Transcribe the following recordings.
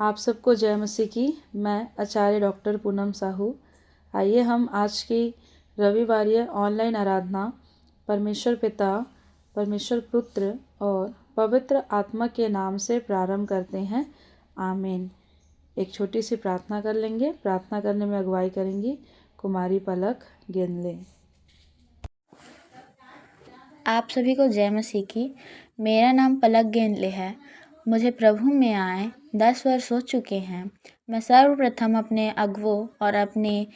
आप सबको जय मसीह की। मैं आचार्य डॉक्टर पूनम साहू। आइए हम आज की रविवारीय ऑनलाइन आराधना परमेश्वर पिता, परमेश्वर पुत्र और पवित्र आत्मा के नाम से प्रारंभ करते हैं। आमीन। एक छोटी सी प्रार्थना कर लेंगे। प्रार्थना करने में अगुवाई करेंगी कुमारी पलक गेंदले। आप सभी को जय मसीह की। मेरा नाम पलक गेंदले है। मुझे प्रभु में आए 10 वर्ष हो चुके हैं। मैं सर्वप्रथम अपने अगुवों और अपने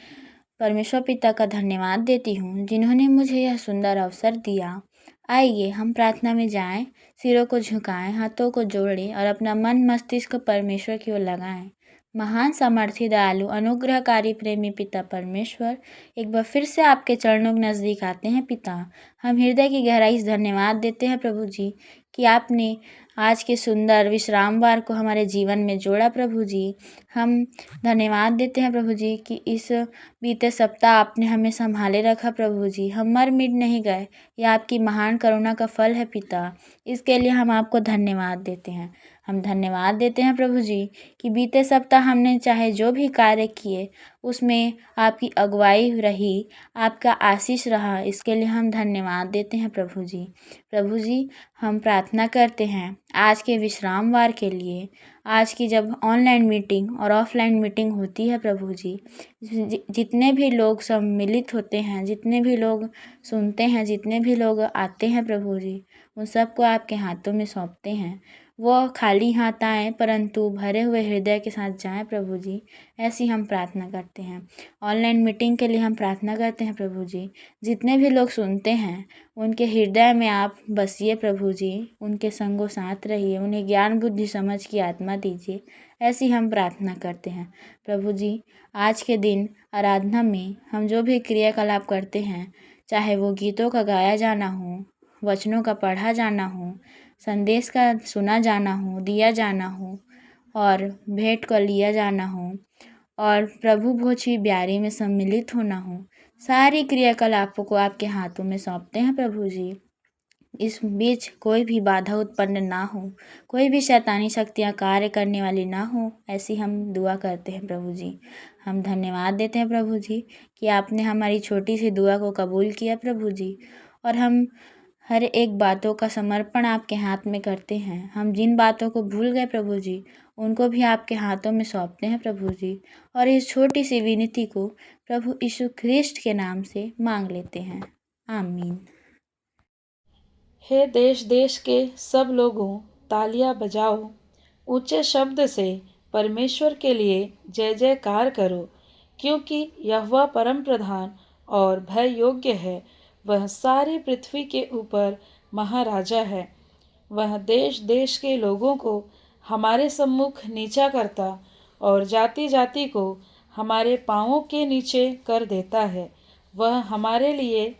परमेश्वर पिता का धन्यवाद देती हूँ, जिन्होंने मुझे यह सुंदर अवसर दिया। आइए हम प्रार्थना में जाएं, सिरों को झुकाएं, हाथों को जोड़ें और अपना मन मस्तिष्क परमेश्वर की ओर लगाएं। महान सामर्थी, दयालु, अनुग्रहकारी, प्रेमी पिता परमेश्वर, एक बार फिर से आपके चरणों के नज़दीक आते हैं पिता। हम हृदय की गहराई से धन्यवाद देते हैं प्रभु जी कि आपने आज के सुंदर विश्रामवार को हमारे जीवन में जोड़ा प्रभु जी। हम धन्यवाद देते हैं प्रभु जी कि इस बीते सप्ताह आपने हमें संभाले रखा प्रभु जी। हम मर मिट नहीं गए, यह आपकी महान करुणा का फल है पिता। इसके लिए हम आपको धन्यवाद देते हैं। हम धन्यवाद देते हैं प्रभु जी कि बीते सप्ताह हमने चाहे जो भी कार्य किए उसमें आपकी अगुवाई रही, आपका आशीष रहा। इसके लिए हम धन्यवाद देते हैं प्रभु जी। प्रभु जी, हम प्रार्थना करते हैं आज के विश्रामवार के लिए। आज की जब ऑनलाइन मीटिंग और ऑफलाइन मीटिंग होती है प्रभु जी, जितने भी लोग सम्मिलित होते हैं, जितने भी लोग सुनते हैं, जितने भी लोग आते हैं प्रभु जी, उन सबको आपके हाथों में सौंपते हैं। वो खाली हाथ आएँ परंतु भरे हुए हृदय के साथ जाएं प्रभु जी, ऐसी हम प्रार्थना करते हैं। ऑनलाइन मीटिंग के लिए हम प्रार्थना करते हैं प्रभु जी। जितने भी लोग सुनते हैं उनके हृदय में आप बसिए प्रभु जी, उनके संगो साथ रहिए, उन्हें ज्ञान बुद्धि समझ की आत्मा दीजिए, ऐसी हम प्रार्थना करते हैं प्रभु जी। आज के दिन आराधना में हम जो भी क्रियाकलाप करते हैं, चाहे वो गीतों का गाया जाना हो, वचनों का पढ़ा जाना हो, संदेश का सुना जाना हो, दिया जाना हो और भेंट को लिया जाना हो और प्रभु भोज की ब्यारी में सम्मिलित होना हो, सारी क्रियाकलापों को आपके हाथों में सौंपते हैं प्रभु जी। इस बीच कोई भी बाधा उत्पन्न ना हो, कोई भी शैतानी शक्तियाँ कार्य करने वाली ना हो, ऐसी हम दुआ करते हैं प्रभु जी। हम धन्यवाद देते हैं प्रभु जी कि आपने हमारी छोटी सी दुआ को कबूल किया प्रभु जी। और हम हर एक बातों का समर्पण आपके हाथ में करते हैं। हम जिन बातों को भूल गए प्रभु जी, उनको भी आपके हाथों में सौंपते हैं प्रभु जी। और इस छोटी सी विनती को प्रभु यीशु ख्रिस्ट के नाम से मांग लेते हैं। आमीन। हे देश देश के सब लोगों, तालियां बजाओ, ऊंचे शब्द से परमेश्वर के लिए जय जयकार करो, क्योंकि यहोवा परम प्रधान और भय योग्य है। वह सारी पृथ्वी के ऊपर महाराजा है। वह देश देश के लोगों को हमारे सम्मुख नीचा करता और जाति जाति को हमारे पाँवों के नीचे कर देता है। वह हमारे लिए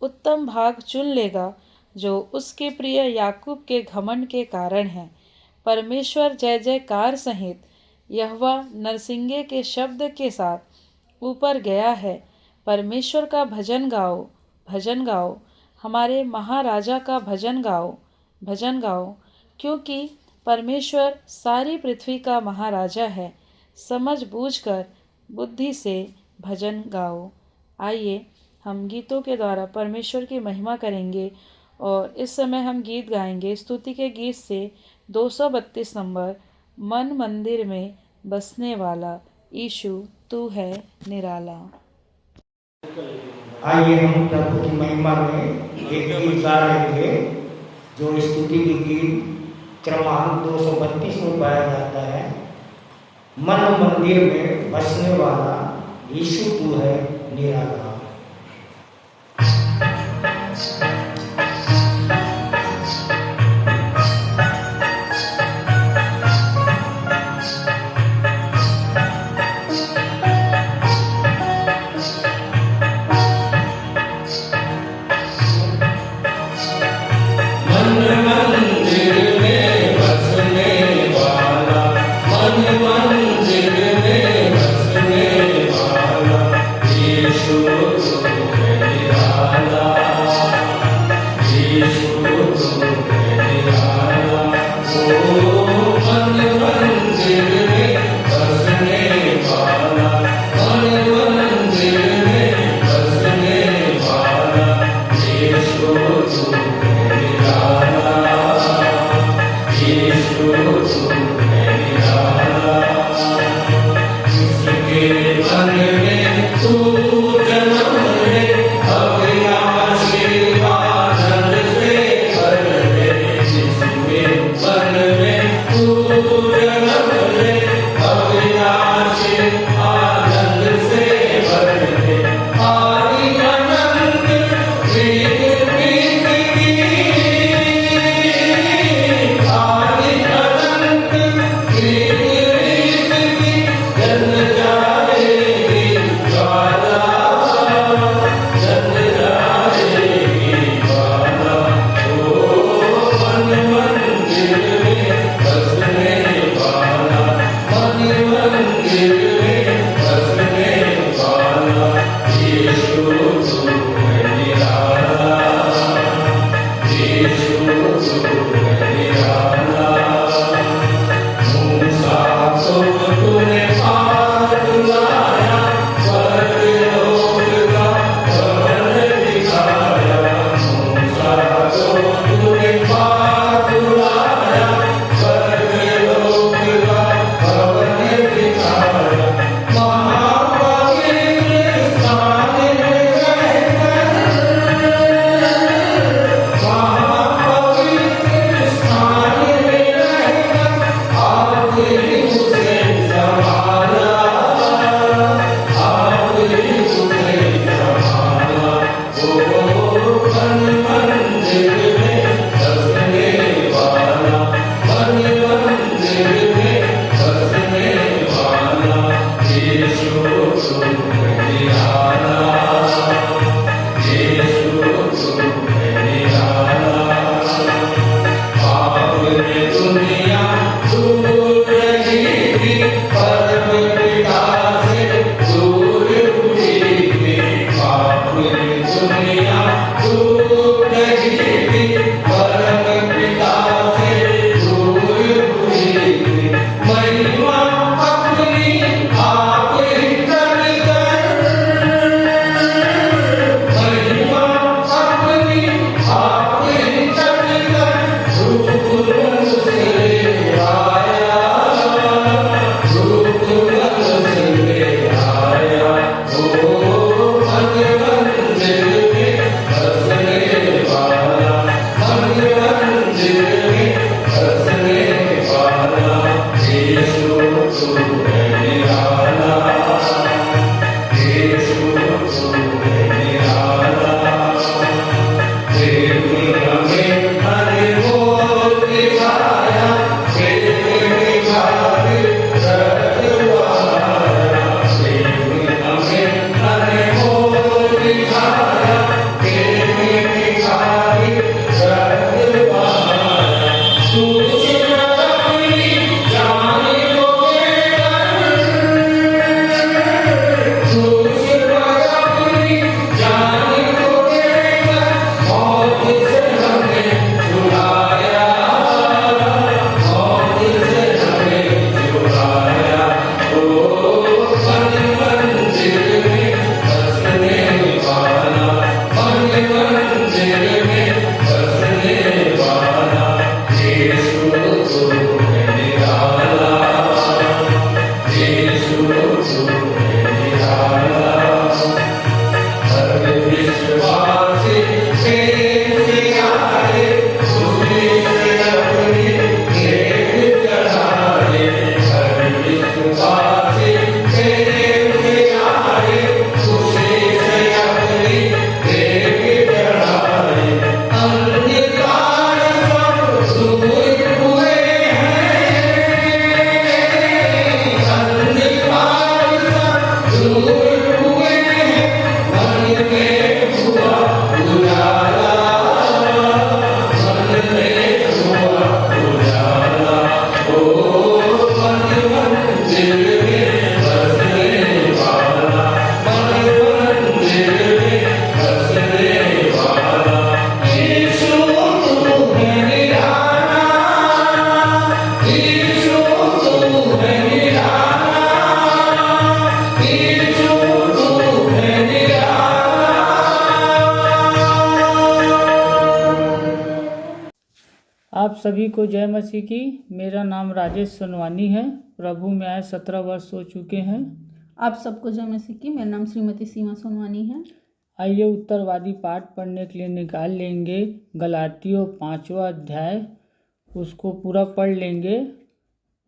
उत्तम भाग चुन लेगा, जो उसके प्रिय याकूब के घमंड के कारण है। परमेश्वर जय जयकार सहित यहोवा नरसिंगे के शब्द के साथ ऊपर गया है। परमेश्वर का भजन गाओ, भजन गाओ, हमारे महाराजा का भजन गाओ, भजन गाओ, क्योंकि परमेश्वर सारी पृथ्वी का महाराजा है। समझ बूझकर बुद्धि से भजन गाओ। आइए हम गीतों के द्वारा परमेश्वर की महिमा करेंगे और इस समय हम गीत गाएंगे स्तुति के गीत से 232 नंबर, मन मंदिर में बसने वाला यीशु तू है निराला। आइए हम प्रभु की महिमा में एक गीत गा रहे थे, जो स्तुति की गीत क्रमांक 232 में पाया जाता है। मन मंदिर में बसने वाला यीशु तू है निराला। मंदिर में बसने वाला यीशु दुनिया दूर रही आप सभी को जय मसीह की। मेरा नाम राजेश सोनवानी है। प्रभु में आए 17 वर्ष हो चुके हैं। आप सबको जय मसीह की। मेरा नाम श्रीमती सीमा सोनवानी है। आइए उत्तरवादी पाठ पढ़ने के लिए निकाल लेंगे। गलातियों 5वां अध्याय, उसको पूरा पढ़ लेंगे।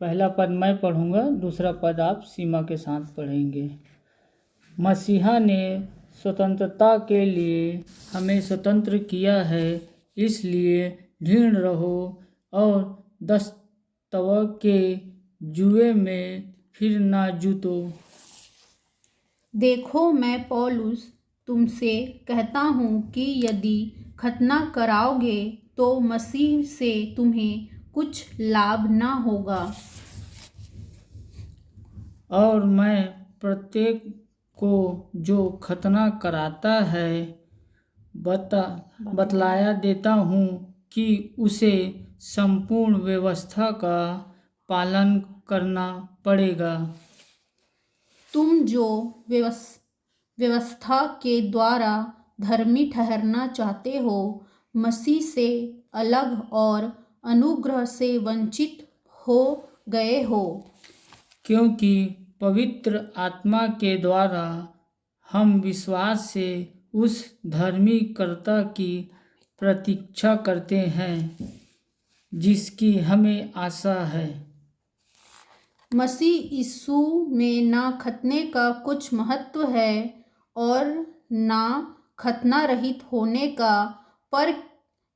पहला पद मैं पढ़ूंगा, दूसरा पद आप सीमा के साथ पढ़ेंगे। मसीहा ने स्वतंत्रता के लिए हमें स्वतंत्र किया है, इसलिए ढीठ रहो और दस्तव के जुए में फिर ना जूतो। देखो, मैं पौलुस तुमसे कहता हूँ कि यदि खतना कराओगे तो मसीह से तुम्हें कुछ लाभ ना होगा। और मैं प्रत्येक को जो खतना कराता है बतलाया देता हूँ कि उसे संपूर्ण व्यवस्था का पालन करना पड़ेगा। तुम जो व्यवस्था के द्वारा धर्मी ठहरना चाहते हो, मसीह से अलग और अनुग्रह से वंचित हो गए हो। क्योंकि पवित्र आत्मा के द्वारा हम विश्वास से उस धर्मी कर्ता की प्रतीक्षा करते हैं जिसकी हमें आशा है। मसीह यीशु में ना खतने का कुछ महत्व है और ना खतना रहित होने का, पर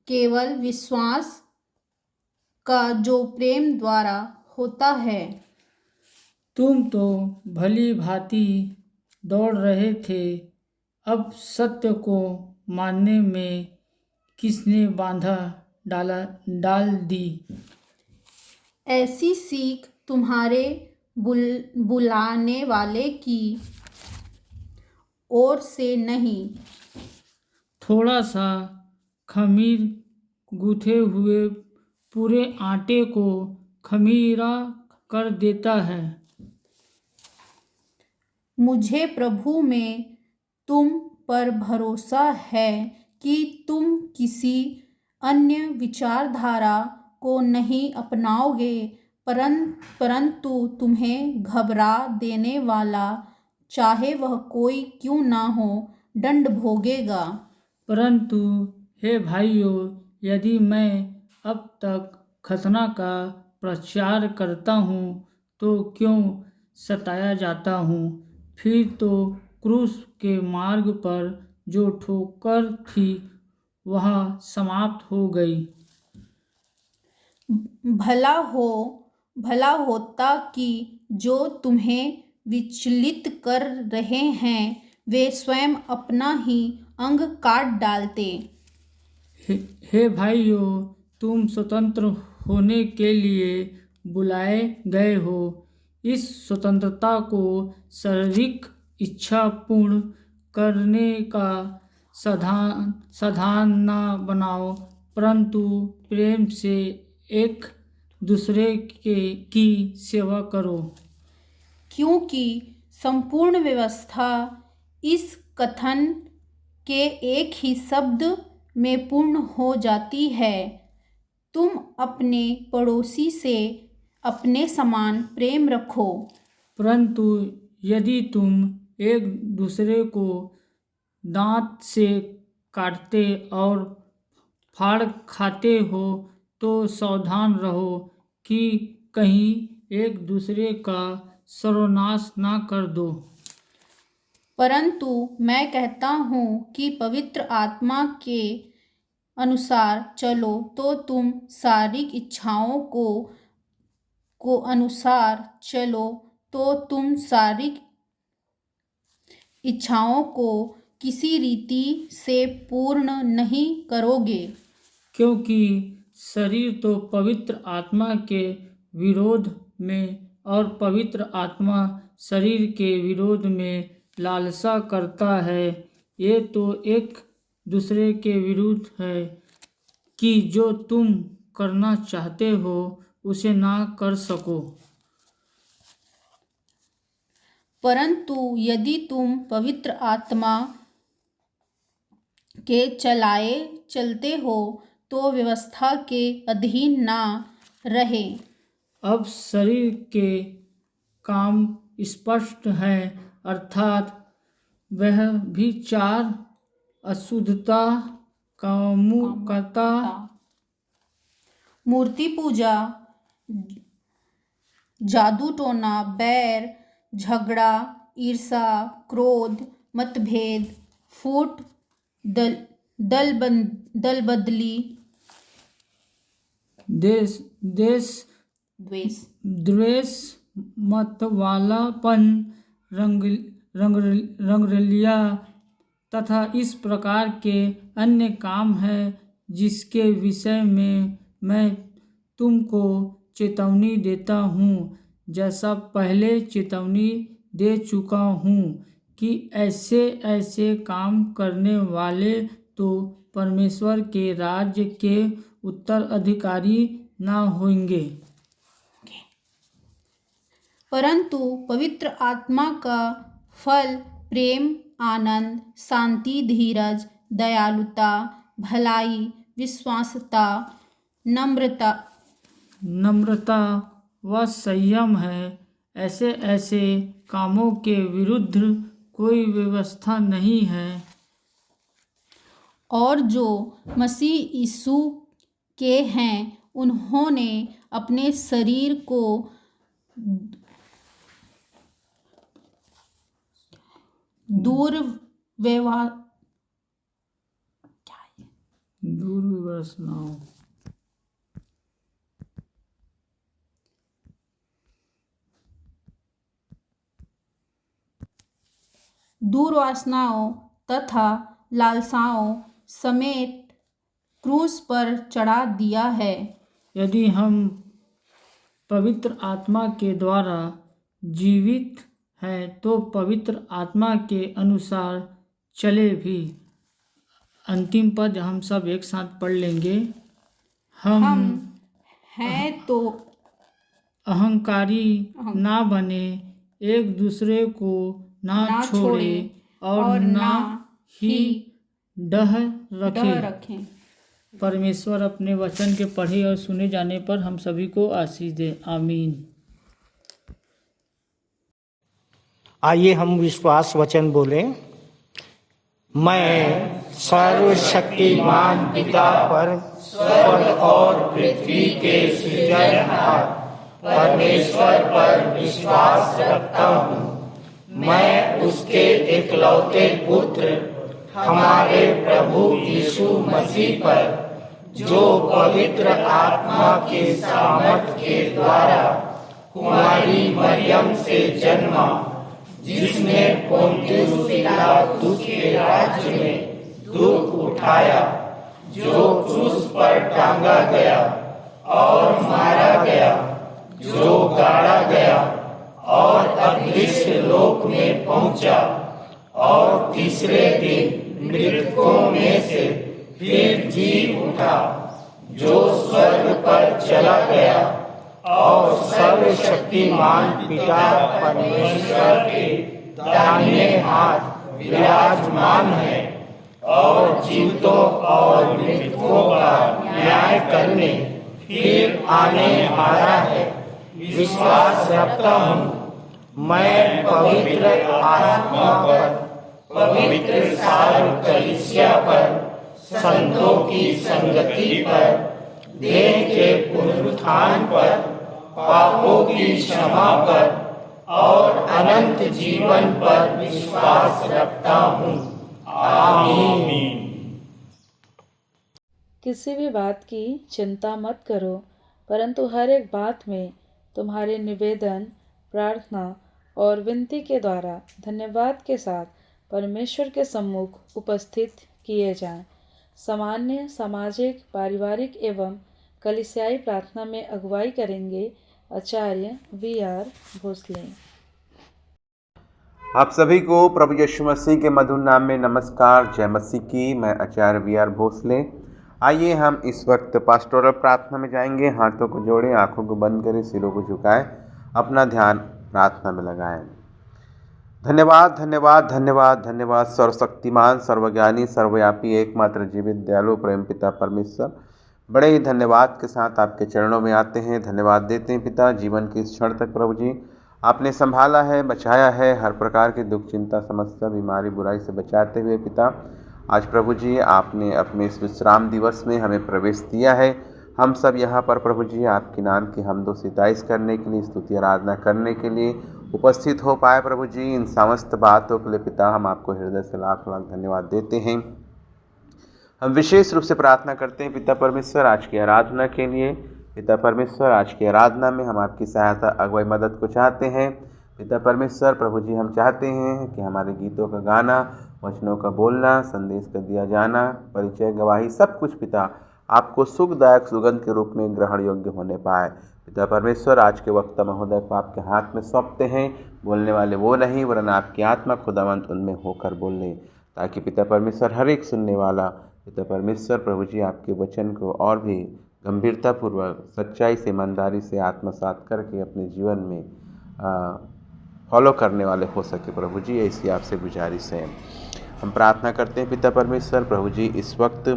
केवल विश्वास का जो प्रेम द्वारा होता है। तुम तो भली भांति दौड़ रहे थे, अब सत्य को मानने में किसने बाधा डाल दी। ऐसी सीख तुम्हारे बुलाने वाले की ओर से नहीं। थोड़ा सा खमीर गूथे हुए पूरे आटे को खमीरा कर देता है। मुझे प्रभु में तुम पर भरोसा है कि तुम किसी अन्य विचारधारा को नहीं अपनाओगे, परंतु तुम्हें घबरा देने वाला, चाहे वह कोई क्यों ना हो, दंड भोगेगा। परंतु हे भाइयों, यदि मैं अब तक खतना का प्रचार करता हूँ तो क्यों सताया जाता हूँ। फिर तो क्रूस के मार्ग पर जो ठोकर थी वह समाप्त हो गई। भला होता कि जो तुम्हें विचलित कर रहे हैं वे स्वयं अपना ही अंग काट डालते। हे भाइयों, तुम स्वतंत्र होने के लिए बुलाए गए हो। इस स्वतंत्रता को शारीरिक इच्छा पूर्ण करने का साधन न बनाओ, परंतु प्रेम से एक दूसरे की सेवा करो। क्योंकि संपूर्ण व्यवस्था इस कथन के एक ही शब्द में पूर्ण हो जाती है, तुम अपने पड़ोसी से अपने समान प्रेम रखो। परंतु यदि तुम एक दूसरे को दांत से काटते और फाड़ खाते हो तो सावधान रहो कि कहीं एक दूसरे का सर्वनाश ना कर दो। परंतु मैं कहता हूँ कि पवित्र आत्मा के अनुसार चलो तो तुम शारीरिक इच्छाओं को अनुसार चलो तो तुम शारीरिक इच्छाओं को किसी रीति से पूर्ण नहीं करोगे। क्योंकि शरीर तो पवित्र आत्मा के विरोध में और पवित्र आत्मा शरीर के विरोध में लालसा करता है। ये तो एक दूसरे के विरुद्ध है कि जो तुम करना चाहते हो उसे ना कर सको। परंतु यदि तुम पवित्र आत्मा के चलते हो तो व्यवस्था के अधीन ना रहे। अब शरीर के काम स्पष्ट हैं, अर्थात वह भी चार अशुद्धता, कामुकता, मूर्ति पूजा, जादू टोना, बैर, झगड़ा, ईर्षा, क्रोध, मतभेद, फूट, दल बदली, द्वेष, मतवालापन, रंगरलिया तथा इस प्रकार के अन्य काम हैं जिसके विषय में मैं तुमको चेतावनी देता हूँ, जैसा पहले चेतावनी दे चुका हूँ कि ऐसे ऐसे काम करने वाले तो परमेश्वर के राज्य के उत्तराधिकारी ना होंगे। परंतु पवित्र आत्मा का फल प्रेम, आनंद, शांति, धीरज, दयालुता, भलाई, विश्वासता, नम्रता व संयम है। ऐसे ऐसे कामों के विरुद्ध कोई व्यवस्था नहीं है। और जो मसीह यीशु के हैं उन्होंने अपने शरीर को दुर्वासनाओं तथा लालसाओं समेत क्रूस पर चढ़ा दिया है। यदि हम पवित्र आत्मा के द्वारा जीवित हैं तो पवित्र आत्मा के अनुसार चले भी। अंतिम पद हम सब एक साथ पढ़ लेंगे। हम हैं तो अहंकारी ना बने, एक दूसरे को ना छोड़े और ना ही डह रखें। परमेश्वर अपने वचन के पढ़े और सुने जाने पर हम सभी को आशीष दे। आमीन। आइए हम विश्वास वचन बोले। मैं सर्वशक्तिमान पिता पर स्वर्ग और पृथ्वी के सृजनहार परमेश्वर पर विश्वास रखता हूँ। मैं उसके एकलौते पुत्र हमारे प्रभु यीशु मसीह पर, जो पवित्र आत्मा के सामर्थ के द्वारा कुमारी मरियम से जन्मा, जिसने पोंतियुस पिलातुस के राज्य में दुख उठाया, जो क्रूस पर टांगा गया और मारा गया, जो गाड़ा गया और अदृश्य लोक में पहुंचा और तीसरे दिन मृतकों में से फिर जी उठा, जो स्वर्ग पर चला गया और सर्वशक्तिमान पिता परमेश्वर के दाहिने हाथ विराजमान है और जीवितों और मृतकों का न्याय करने फिर आने वाला है। विश्वास रखता हूँ मैं पवित्र आत्मा पर, पवित्र सार्व कलीसिया पर, संतों की संगति पर, देह के पुनरुत्थान पर, पापों की क्षमा पर और अनंत जीवन पर विश्वास रखता हूँ। आमीन। किसी भी बात की चिंता मत करो, परंतु हर एक बात में तुम्हारे निवेदन, प्रार्थना और विनती के द्वारा धन्यवाद के साथ परमेश्वर के सम्मुख उपस्थित किए जाएं। सामान्य, सामाजिक, पारिवारिक एवं कलीसियाई प्रार्थना में अगुवाई करेंगे आचार्य VR भोसले। आप सभी को प्रभु यीशु मसीह के मधुर नाम में नमस्कार। जय मसीह की। मैं आचार्य VR भोसले। आइए हम इस वक्त पास्टोरल प्रार्थना में जाएंगे। हाथों को जोड़ें, आंखों को बंद करें, सिरों को झुकाएं, अपना ध्यान प्रार्थना में लगाएं। धन्यवाद धन्यवाद धन्यवाद धन्यवाद सर्वशक्तिमान, सर्वज्ञानी, सर्वव्यापी, एकमात्र जीवित, दयालु, प्रेम पिता परमेश्वर, बड़े ही धन्यवाद के साथ आपके चरणों में आते हैं, धन्यवाद देते हैं पिता। जीवन के इस क्षण तक प्रभु जी आपने संभाला है, बचाया है, हर प्रकार के दुख, चिंता, समस्या, बीमारी, बुराई से बचाते हुए पिता आज प्रभु जी आपने अपने इस विश्राम दिवस में हमें प्रवेश दिया है। हम सब यहाँ पर प्रभु जी आपके नाम की हमदो सिताइश करने के लिए, स्तुति आराधना करने के लिए उपस्थित हो पाए प्रभु जी। इन समस्त बातों के लिए पिता हम आपको हृदय से लाख लाख धन्यवाद देते हैं। हम विशेष रूप से प्रार्थना करते हैं पिता परमेश्वर आज की आराधना के लिए। पिता परमेश्वर आज की आराधना में हम आपकी सहायता, अगुवाई, मदद को चाहते हैं। पिता परमेश्वर प्रभु जी हम चाहते हैं कि हमारे गीतों का गाना, वचनों का बोलना, संदेश का दिया जाना, परिचय, गवाही, सब कुछ पिता आपको सुखदायक सुगंध के रूप में ग्रहण योग्य होने पाए। पिता परमेश्वर आज के वक्ता महोदय को आपके हाथ में सौंपते हैं। बोलने वाले वो नहीं वरन आपकी आत्मा खुदावंत उनमें होकर बोले, ताकि पिता परमेश्वर हर एक सुनने वाला पिता परमेश्वर प्रभु जी आपके वचन को और भी गंभीरतापूर्वक, सच्चाई से, ईमानदारी से आत्मसात करके अपने जीवन में फॉलो करने वाले हो सके प्रभु जी, ऐसी आपसे गुजारिश है। हम प्रार्थना करते हैं पिता परमेश्वर प्रभु जी इस वक्त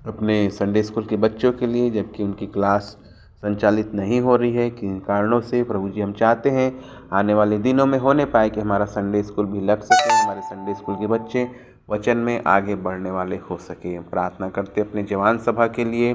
अपने संडे स्कूल के बच्चों के लिए, जबकि उनकी क्लास संचालित नहीं हो रही है किन कारणों से प्रभु जी हम चाहते हैं आने वाले दिनों में होने पाए कि हमारा संडे स्कूल भी लग सके, हमारे संडे स्कूल के बच्चे वचन में आगे बढ़ने वाले हो सके। प्रार्थना करते अपने जवान सभा के लिए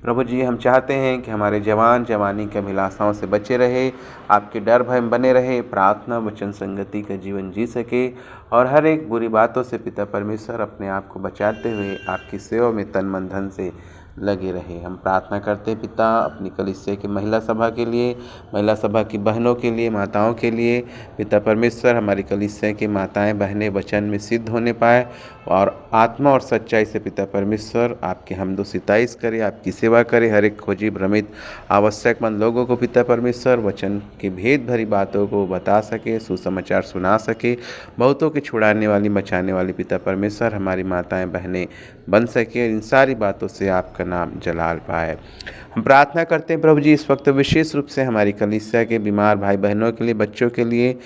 प्रभु जी हम चाहते हैं कि हमारे जवान जवानी की अभिलाषाओं से बचे रहे, आपके डर भय में बने रहे, प्रार्थना वचन संगति का जीवन जी सके और हर एक बुरी बातों से पिता परमेश्वर अपने आप को बचाते हुए आपकी सेवा में तन मन धन से लगे रहे। हम प्रार्थना करते हैं पिता अपनी कलीसिया की महिला सभा के लिए, महिला सभा की बहनों के लिए, माताओं के लिए। पिता परमेश्वर हमारी कलीसिया की माताएं बहनें वचन में सिद्ध होने पाए और आत्मा और सच्चाई से पिता परमेश्वर आपकी हमदो सिताइश करे, आपकी सेवा करे। हर एक खोजी भ्रमित आवश्यकमंद लोगों को पिता परमेश्वर वचन की भेद भरी बातों को बता सके, सुसमाचार सुना सके, बहुतों की छुड़ाने वाली, बचाने वाली पिता परमेश्वर हमारी माताएं बहनें बन सके। इन सारी बातों से आपका नाम जलाल पाए। हम प्रार्थना करते हैं प्रभु जी इस वक्त विशेष रूप से हमारी कलीसिया के बीमार भाई बहनों के लिए, बच्चों के लिए,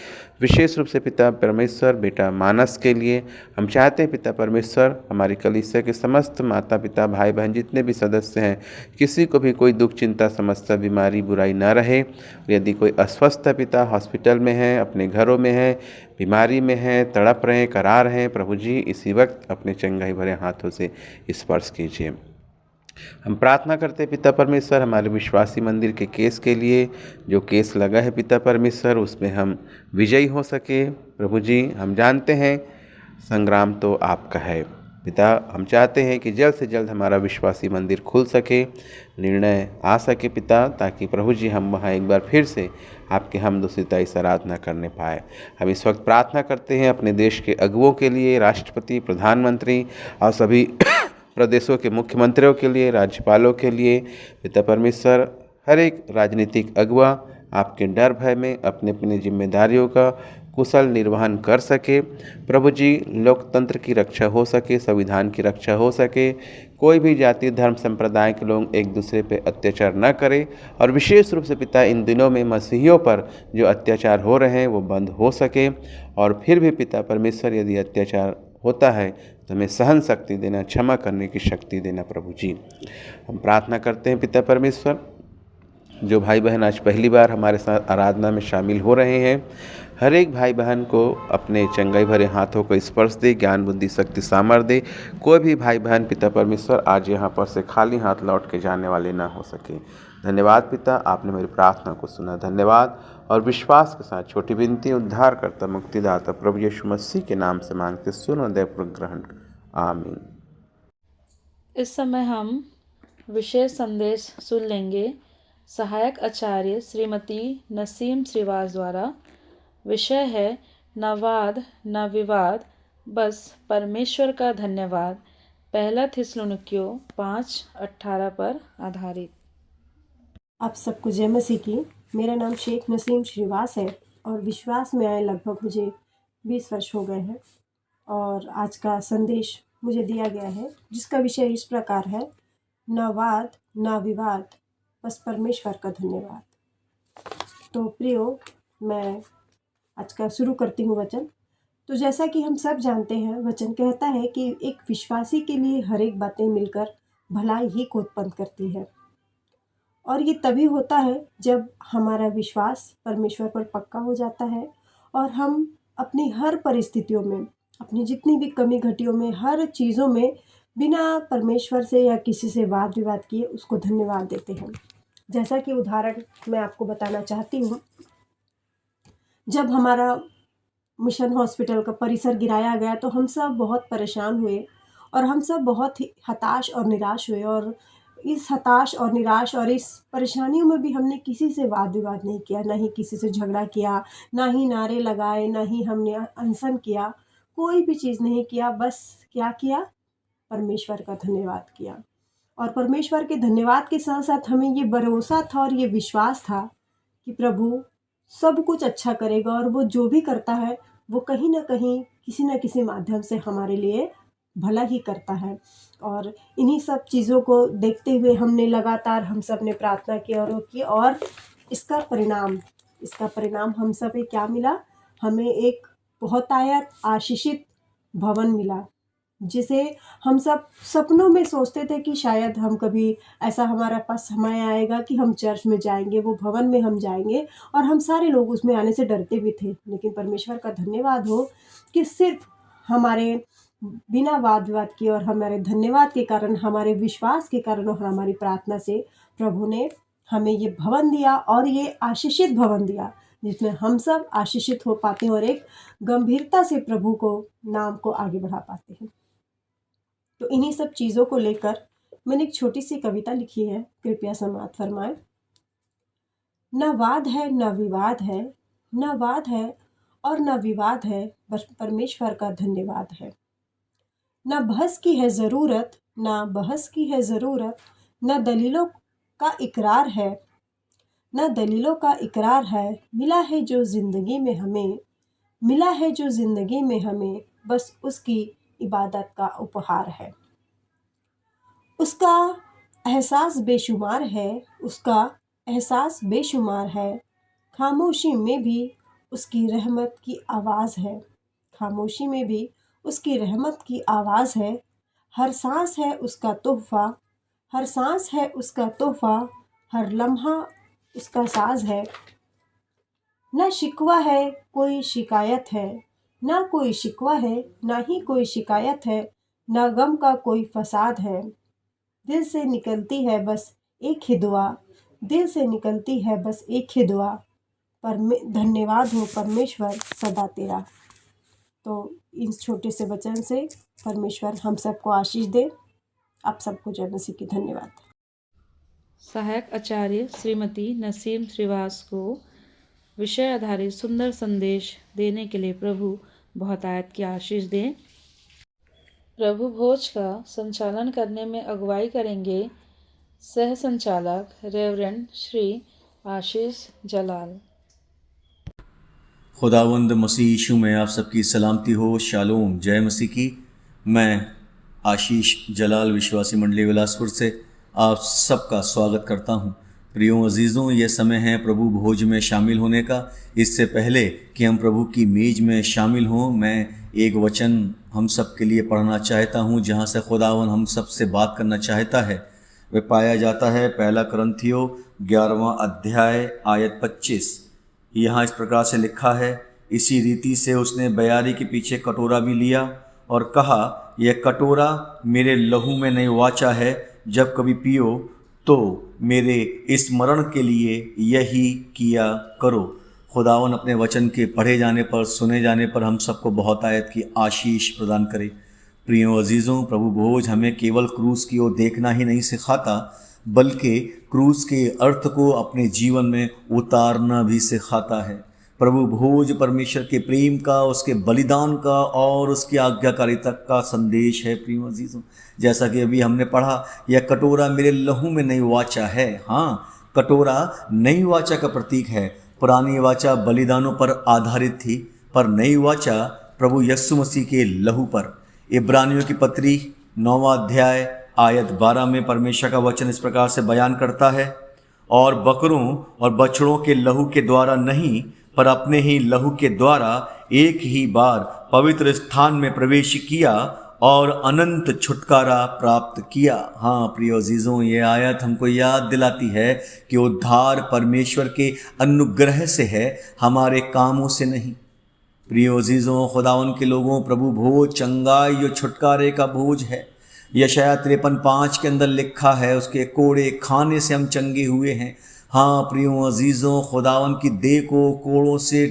विशेष रूप से पिता परमेश्वर बेटा मानस के लिए हम चाहते हैं पिता परमेश्वर हमारी कलीसिया के समस्त माता पिता भाई बहन जितने भी सदस्य हैं, किसी को भी कोई दुख चिंता समस्या बीमारी बुराई ना रहे। यदि कोई अस्वस्थ है पिता, हॉस्पिटल में है, अपने घरों में है, बीमारी में है, तड़प रहे हैं, करा रहे हैं, प्रभु जी इसी वक्त अपने चंगाई भरे हाथों से स्पर्श कीजिए। हम प्रार्थना करते हैं पिता परमेश्वर हमारे विश्वासी मंदिर के केस के लिए, जो केस लगा है पिता परमेश्वर उसमें हम विजयी हो सके। प्रभु जी हम जानते हैं संग्राम तो आपका है पिता, हम चाहते हैं कि जल्द से जल्द हमारा विश्वासी मंदिर खुल सके, निर्णय आ सके पिता, ताकि प्रभु जी हम वहाँ एक बार फिर से आपके हमदो सिताइश आराधना करने पाए। हम इस वक्त प्रार्थना करते हैं अपने देश के अगुओं के लिए, राष्ट्रपति, प्रधानमंत्री और सभी प्रदेशों के मुख्यमंत्रियों के लिए, राज्यपालों के लिए। पिता परमेश्वर हर एक राजनीतिक अगुआ आपके डर भय में अपने अपनी जिम्मेदारियों का कुशल निर्वहन कर सके। प्रभु जी लोकतंत्र की रक्षा हो सके, संविधान की रक्षा हो सके, कोई भी जाति धर्म संप्रदाय के लोग एक दूसरे पे अत्याचार न करें और विशेष रूप से पिता इन दिनों में मसीहियों पर जो अत्याचार हो रहे हैं वो बंद हो सके। और फिर भी पिता परमेश्वर यदि अत्याचार होता है तो हमें सहन शक्ति देना, क्षमा करने की शक्ति देना। प्रभु जी हम प्रार्थना करते हैं पिता परमेश्वर जो भाई बहन आज पहली बार हमारे साथ आराधना में शामिल हो रहे हैं, हर एक भाई बहन को अपने चंगाई भरे हाथों को स्पर्श दे, ज्ञान बुद्धि शक्ति सामर्थ दे। कोई भी भाई बहन पिता परमेश्वर आज यहाँ पर से खाली हाथ लौट के जाने वाले ना हो सके। धन्यवाद पिता, आपने मेरी प्रार्थना को सुना। धन्यवाद और विश्वास के साथ छोटी विनती उद्धारकर्ता मुक्तिदाता प्रभु यीशु मसीह के नाम से मांगते सुनो दयापूर्वक ग्रहण। आमीन। इस समय हम विशेष संदेश सुन लेंगे सहायक आचार्य श्रीमती नसीम श्रीवास द्वारा। विषय है न वाद न विवाद, बस परमेश्वर का धन्यवाद। पहला थिस्सलुनीकियों 5:18 पर आधारित। आप सबको जय मसीह की। मेरा नाम शेख नसीम श्रीवास है और विश्वास में आए लगभग मुझे 20 वर्ष हो गए हैं। और आज का संदेश मुझे दिया गया है जिसका विषय इस प्रकार है, न वाद न विवाद, बस परमेश्वर का धन्यवाद। तो प्रियो, मैं आज का शुरू करती हूँ वचन। तो जैसा कि हम सब जानते हैं, वचन कहता है कि एक विश्वासी के लिए हर एक बातें मिलकर भलाई ही को उत्पन्न करती है। और ये तभी होता है जब हमारा विश्वास परमेश्वर पर पक्का हो जाता है और हम अपनी हर परिस्थितियों में, अपनी जितनी भी कमी घटियों में, हर चीज़ों में बिना परमेश्वर से या किसी से वाद विवाद किए उसको धन्यवाद देते हैं। जैसा कि उदाहरण मैं आपको बताना चाहती हूँ, जब हमारा मिशन हॉस्पिटल का परिसर गिराया गया तो हम सब बहुत परेशान हुए और हम सब बहुत ही हताश और निराश हुए। और इस हताश और निराश और इस परेशानियों में भी हमने किसी से वाद विवाद नहीं किया, ना ही किसी से झगड़ा किया, ना ही नारे लगाए, ना ही हमने अनशन किया, कोई भी चीज़ नहीं किया। बस क्या किया? परमेश्वर का धन्यवाद किया। और परमेश्वर के धन्यवाद के साथ साथ हमें ये भरोसा था और ये विश्वास था कि प्रभु सब कुछ अच्छा करेगा और वो जो भी करता है वो कहीं ना कहीं किसी न किसी माध्यम से हमारे लिए भला ही करता है। और इन्हीं सब चीज़ों को देखते हुए हमने लगातार हम सब ने प्रार्थना की और इसका परिणाम हम सब पे क्या मिला? हमें एक बहुतायत आशीषित भवन मिला, जिसे हम सब सपनों में सोचते थे कि शायद हम कभी ऐसा हमारा पास समय आएगा कि हम चर्च में जाएंगे, वो भवन में हम जाएंगे, और हम सारे लोग उसमें आने से डरते भी थे। लेकिन परमेश्वर का धन्यवाद हो कि सिर्फ हमारे बिना वाद विवाद किए और हमारे धन्यवाद के कारण, हमारे विश्वास के कारण और हमारी प्रार्थना से प्रभु ने हमें ये भवन दिया और ये आशीषित भवन दिया, जिसमें हम सब आशीषित हो पाते हैं और एक गंभीरता से प्रभु को नाम को आगे बढ़ा पाते हैं। तो इन्हीं सब चीज़ों को लेकर मैंने एक छोटी सी कविता लिखी है, कृपया समाप्त फरमाएं। न वाद है न विवाद है, न वाद है और न विवाद है, बस परमेश्वर का धन्यवाद है। न बहस की है ज़रूरत, न बहस की है ज़रूरत, न दलीलों का इकरार है, न दलीलों का इकरार है। मिला है जो ज़िंदगी में हमें, मिला है जो ज़िंदगी में हमें, बस उसकी इबादत का उपहार है। उसका एहसास बेशुमार है, उसका एहसास बेशुमार है, खामोशी में भी उसकी रहमत की आवाज़ है, खामोशी में भी उसकी रहमत की आवाज़ है। हर सांस है उसका तोहफ़ा, हर सांस है उसका तोहफ़ा, हर लम्हा उसका साज है। ना शिकवा है कोई शिकायत है, ना कोई शिकवा है ना ही कोई शिकायत है, ना गम का कोई फसाद है। दिल से निकलती है बस एक ही दुआ, दिल से निकलती है बस एक ही दुआ, धन्यवाद हो परमेश्वर सदा तेरा। तो इस छोटे से वचन से परमेश्वर हम सबको आशीष दे। आप सबको जय मसीह की। धन्यवाद। सहायक आचार्य श्रीमती नसीम श्रीवास को विषय आधारित सुंदर संदेश देने के लिए प्रभु बहुतायत की आशीष दें। प्रभु भोज का संचालन करने में अगुवाई करेंगे सह संचालक रेवरेंड श्री आशीष जलाल। खुदावंद मसीह यीशु में आप सबकी सलामती हो। शालोम, जय मसीह की। मैं आशीष जलाल विश्वासी मंडली बिलासपुर से आप सबका स्वागत करता हूं। प्रियो अजीज़ों, यह समय है प्रभु भोज में शामिल होने का। इससे पहले कि हम प्रभु की मेज में शामिल हों, मैं एक वचन हम सब के लिए पढ़ना चाहता हूं, जहां से खुदावन हम सब से बात करना चाहता है। वह पाया जाता है 1 कुरिन्थियों 11वां अध्याय आयत 25। यहाँ इस प्रकार से लिखा है, इसी रीति से उसने बयारी के पीछे कटोरा भी लिया और कहा, यह कटोरा मेरे लहू में नई वाचा है, जब कभी पियो तो मेरे स्मरण के लिए यही किया करो। खुदावन अपने वचन के पढ़े जाने पर, सुने जाने पर हम सबको बहुतायत की आशीष प्रदान करे। प्रियो अजीज़ों, प्रभु भोज हमें केवल क्रूस की ओर देखना ही नहीं सिखाता, बल्कि क्रूस के अर्थ को अपने जीवन में उतारना भी सिखाता है। प्रभु भोज परमेश्वर के प्रेम का, उसके बलिदान का और उसकी आज्ञाकारिता का संदेश है। प्रिय अजीज़ों, जैसा कि अभी हमने पढ़ा, यह कटोरा मेरे लहू में नई वाचा है। हाँ, कटोरा नई वाचा का प्रतीक है। पुरानी वाचा बलिदानों पर आधारित थी, पर नई वाचा प्रभु यीशु मसीह के लहू पर। इब्रानियों की पत्री 9वां अध्याय आयत 12 में परमेश्वर का वचन इस प्रकार से बयान करता है, और बकरों और बछड़ों के लहू के द्वारा नहीं, पर अपने ही लहू के द्वारा एक ही बार पवित्र स्थान में प्रवेश किया और अनंत छुटकारा प्राप्त किया। हाँ प्रिय अजीज़ों, ये आयत हमको याद दिलाती है कि उद्धार परमेश्वर के अनुग्रह से है, हमारे कामों से नहीं। प्रिय अजीज़ों, खुदावन के लोगों, प्रभु भोज चंगाई और छुटकारे का भोज है। यशाया 53:5 के अंदर लिखा है, उसके कोड़े खाने से हम चंगे हुए हैं। हाँ प्रियो अजीज़ों, खुदावन की देह को कोड़ों से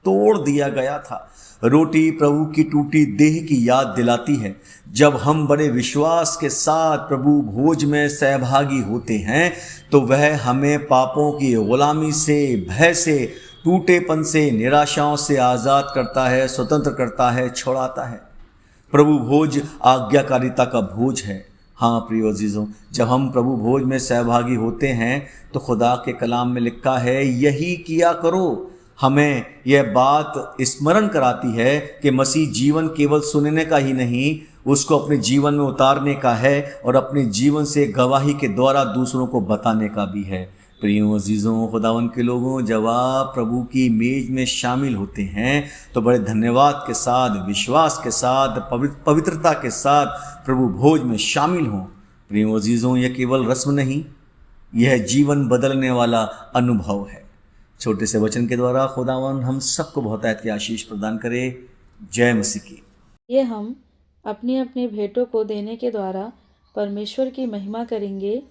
तोड़ दिया गया था। रोटी प्रभु की टूटी देह की याद दिलाती है। जब हम बड़े विश्वास के साथ प्रभु भोज में सहभागी होते हैं तो वह हमें पापों की गुलामी से, भय से, टूटेपन से, निराशाओं से आज़ाद करता है, स्वतंत्र करता है, छुड़ाता है। प्रभु भोज आज्ञाकारिता का भोज है। हाँ प्रियो अजीज़ों, जब हम प्रभु भोज में सहभागी होते हैं तो खुदा के कलाम में लिखा है, यही किया करो। हमें यह बात स्मरण कराती है कि मसीह जीवन केवल सुनने का ही नहीं, उसको अपने जीवन में उतारने का है और अपने जीवन से गवाही के द्वारा दूसरों को बताने का भी है। प्रियो अजीज़ों, खुदावन के लोगों, जब आप प्रभु की मेज में शामिल होते हैं तो बड़े धन्यवाद के साथ, विश्वास के साथ, पवित्रता के साथ प्रभु भोज में शामिल हों। प्रियो अजीज़ों, यह केवल रस्म नहीं, यह जीवन बदलने वाला अनुभव है। छोटे से वचन के द्वारा खुदावन हम सबको बहुतायत की आशीष प्रदान करे। जय मसीह की। ये हम अपनी अपनी भेंटों को देने के द्वारा परमेश्वर की महिमा करेंगे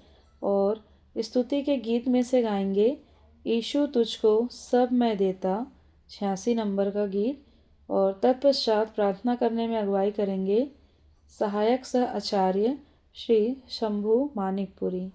और स्तुति के गीत में से गाएंगे, यीशु तुझको सब मैं देता, 86 नंबर का गीत। और तत्पश्चात प्रार्थना करने में अगुवाई करेंगे सहायक सह आचार्य श्री शंभू मानिकपुरी।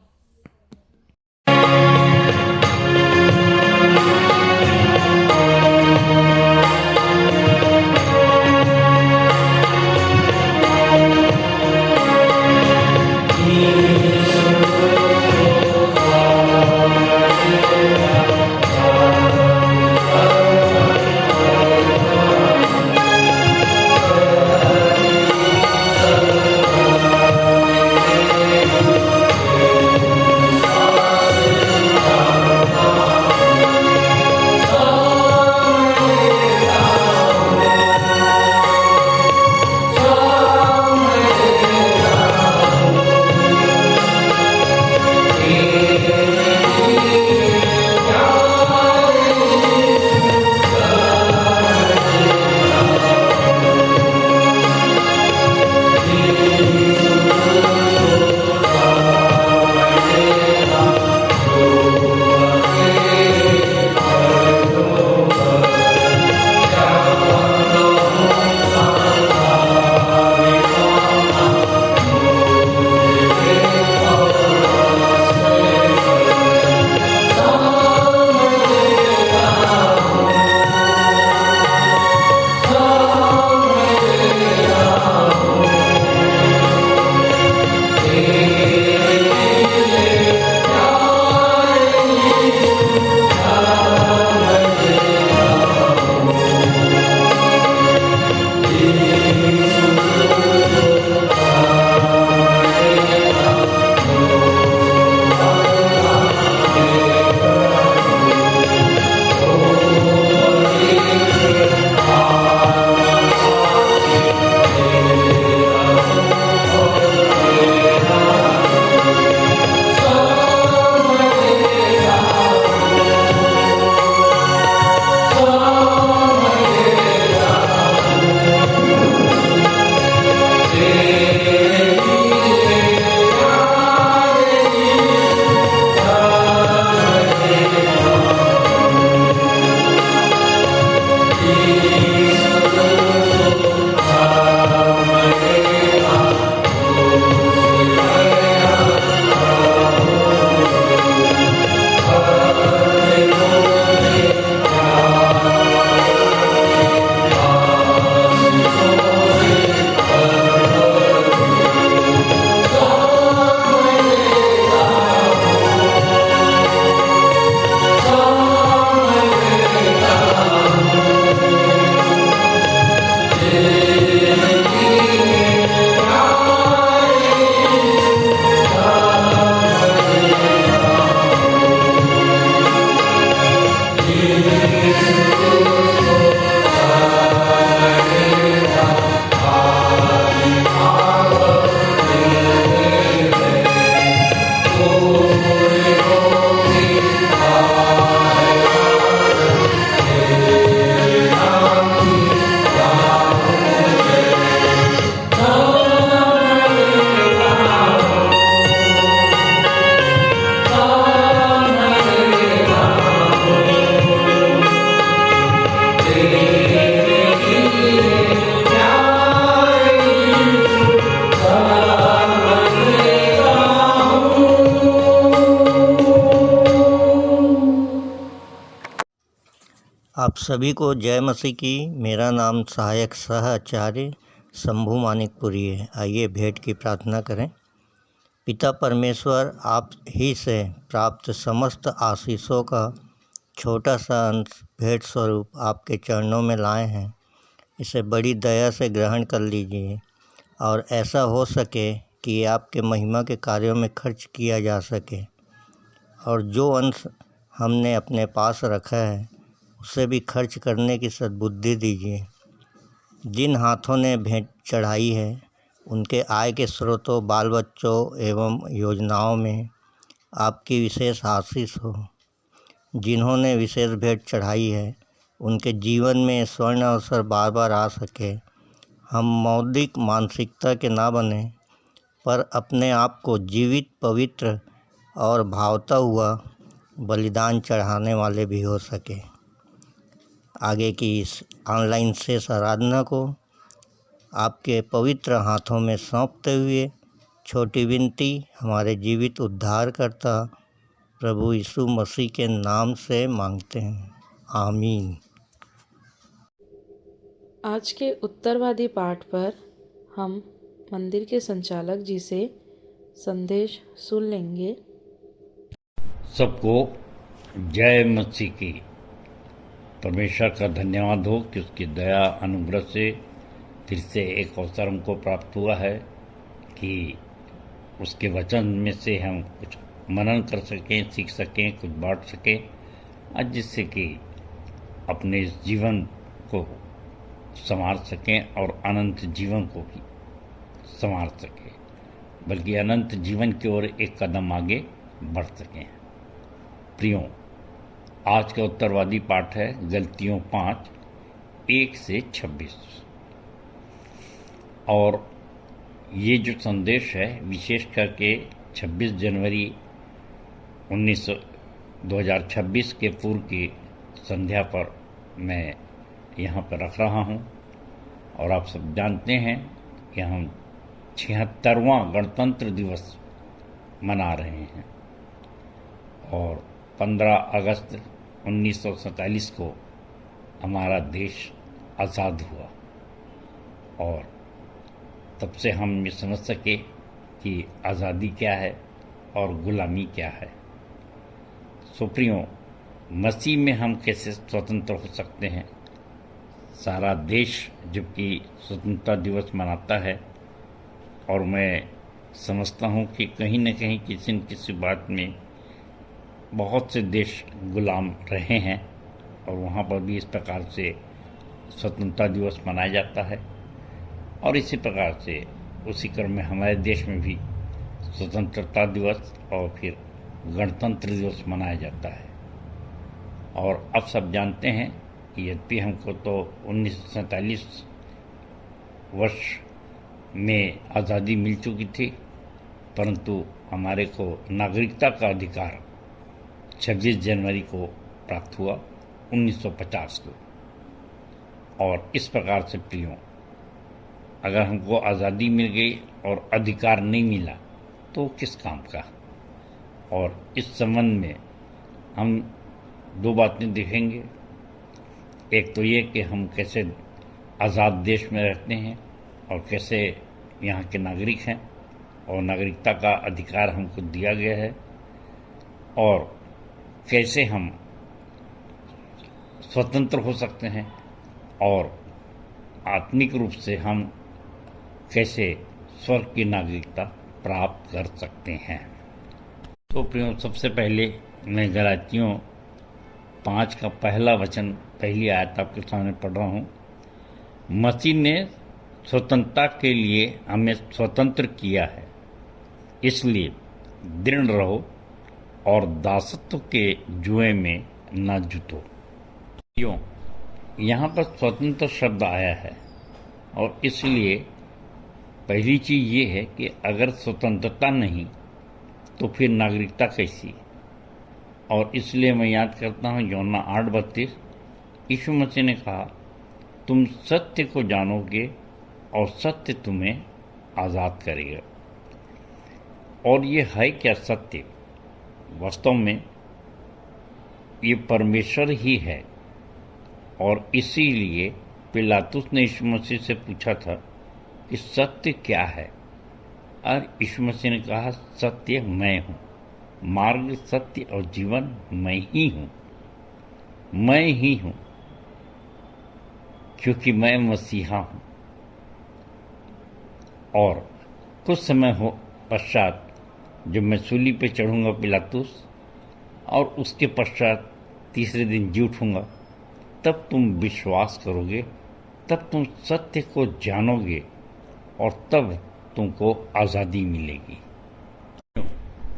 आप सभी को जय मसीह की। मेरा नाम सहायक सह आचार्य शंभू मानिकपुरी है। आइए भेंट की प्रार्थना करें। पिता परमेश्वर, आप ही से प्राप्त समस्त आशीषों का छोटा सा अंश भेंट स्वरूप आपके चरणों में लाए हैं। इसे बड़ी दया से ग्रहण कर लीजिए और ऐसा हो सके कि आपके महिमा के कार्यों में खर्च किया जा सके, और जो अंश हमने अपने पास रखा है उसे भी खर्च करने की सद्बुद्धि दीजिए। जिन हाथों ने भेंट चढ़ाई है उनके आय के स्रोतों, बाल बच्चों एवं योजनाओं में आपकी विशेष आशीष हो। जिन्होंने विशेष भेंट चढ़ाई है उनके जीवन में स्वर्ण अवसर बार बार आ सके। हम मौलिक मानसिकता के ना बने, पर अपने आप को जीवित, पवित्र और भावता हुआ बलिदान चढ़ाने वाले भी हो सके। आगे की इस ऑनलाइन शेष आराधना को आपके पवित्र हाथों में सौंपते हुए छोटी विनती हमारे जीवित उद्धारकर्ता प्रभु यीशु मसीह के नाम से मांगते हैं, आमीन। आज के उत्तरवादी पाठ पर हम मंदिर के संचालक जी से संदेश सुन लेंगे। सबको जय मसीह की। परमेश्वर का धन्यवाद हो कि उसकी दया अनुग्रह से फिर से एक अवसर हमको प्राप्त हुआ है कि उसके वचन में से हम कुछ मनन कर सकें, सीख सकें, कुछ बांट सकें, आज जिससे कि अपने इस जीवन को संवार सकें और अनंत जीवन को भी संवार सकें, बल्कि अनंत जीवन की ओर एक कदम आगे बढ़ सकें। प्रियों, आज का उत्तरवादी पाठ है गलतियों 5:1-26। और ये जो संदेश है विशेष करके 26 जनवरी 2026 के पूर्व की संध्या पर मैं यहाँ पर रख रहा हूँ। और आप सब जानते हैं कि हम 76वां गणतंत्र दिवस मना रहे हैं और 15 अगस्त 1947 को हमारा देश आज़ाद हुआ, और तब से हम ये समझ सके कि आज़ादी क्या है और गुलामी क्या है। सो प्रियो, मसीह में हम कैसे स्वतंत्र हो सकते हैं। सारा देश जबकि स्वतंत्रता दिवस मनाता है, और मैं समझता हूँ कि कहीं न कहीं किसी न किसी बात में बहुत से देश गुलाम रहे हैं, और वहाँ पर भी इस प्रकार से स्वतंत्रता दिवस मनाया जाता है। और इसी प्रकार से उसी क्रम में हमारे देश में भी स्वतंत्रता दिवस और फिर गणतंत्र दिवस मनाया जाता है। और अब सब जानते हैं कि यद्यपि हमको तो 1947 वर्ष में आज़ादी मिल चुकी थी, परंतु हमारे को नागरिकता का अधिकार 26 जनवरी को प्राप्त हुआ 1950 को। और इस प्रकार से प्रियों, अगर हमको आज़ादी मिल गई और अधिकार नहीं मिला तो किस काम का। और इस संबंध में हम दो बातें देखेंगे। एक तो ये कि हम कैसे आज़ाद देश में रहते हैं और कैसे यहाँ के नागरिक हैं और नागरिकता का अधिकार हमको दिया गया है, और कैसे हम स्वतंत्र हो सकते हैं और आत्मिक रूप से हम कैसे स्वर्ग की नागरिकता प्राप्त कर सकते हैं। तो प्रियो, सबसे पहले मैं गलातियों 5 का पहला वचन, पहली आयत आपके सामने पढ़ रहा हूँ। मसीह ने स्वतंत्रता के लिए हमें स्वतंत्र किया है, इसलिए दृढ़ रहो और दासत्व के जुए में न जुटो। क्यों यहाँ पर स्वतंत्र शब्द आया है, और इसलिए पहली चीज़ ये है कि अगर स्वतंत्रता नहीं तो फिर नागरिकता कैसी। और इसलिए मैं याद करता हूँ यूहन्ना 8:32, यीशु मसीह ने कहा, तुम सत्य को जानोगे और सत्य तुम्हें आज़ाद करेगा। और ये है क्या सत्य? वास्तव में ये परमेश्वर ही है और इसीलिए पिलातुस ने यीशु मसीह से पूछा था कि सत्य क्या है, और यीशु मसीह ने कहा सत्य मैं हूँ, मार्ग सत्य और जीवन मैं ही हूँ, मैं ही हूँ, क्योंकि मैं मसीहा हूँ। और कुछ समय हो पश्चात जब मैं सूली पे चढ़ूंगा पिलातुस, और उसके पश्चात तीसरे दिन जी उठूंगा, तब तुम विश्वास करोगे, तब तुम सत्य को जानोगे और तब तुमको आज़ादी मिलेगी।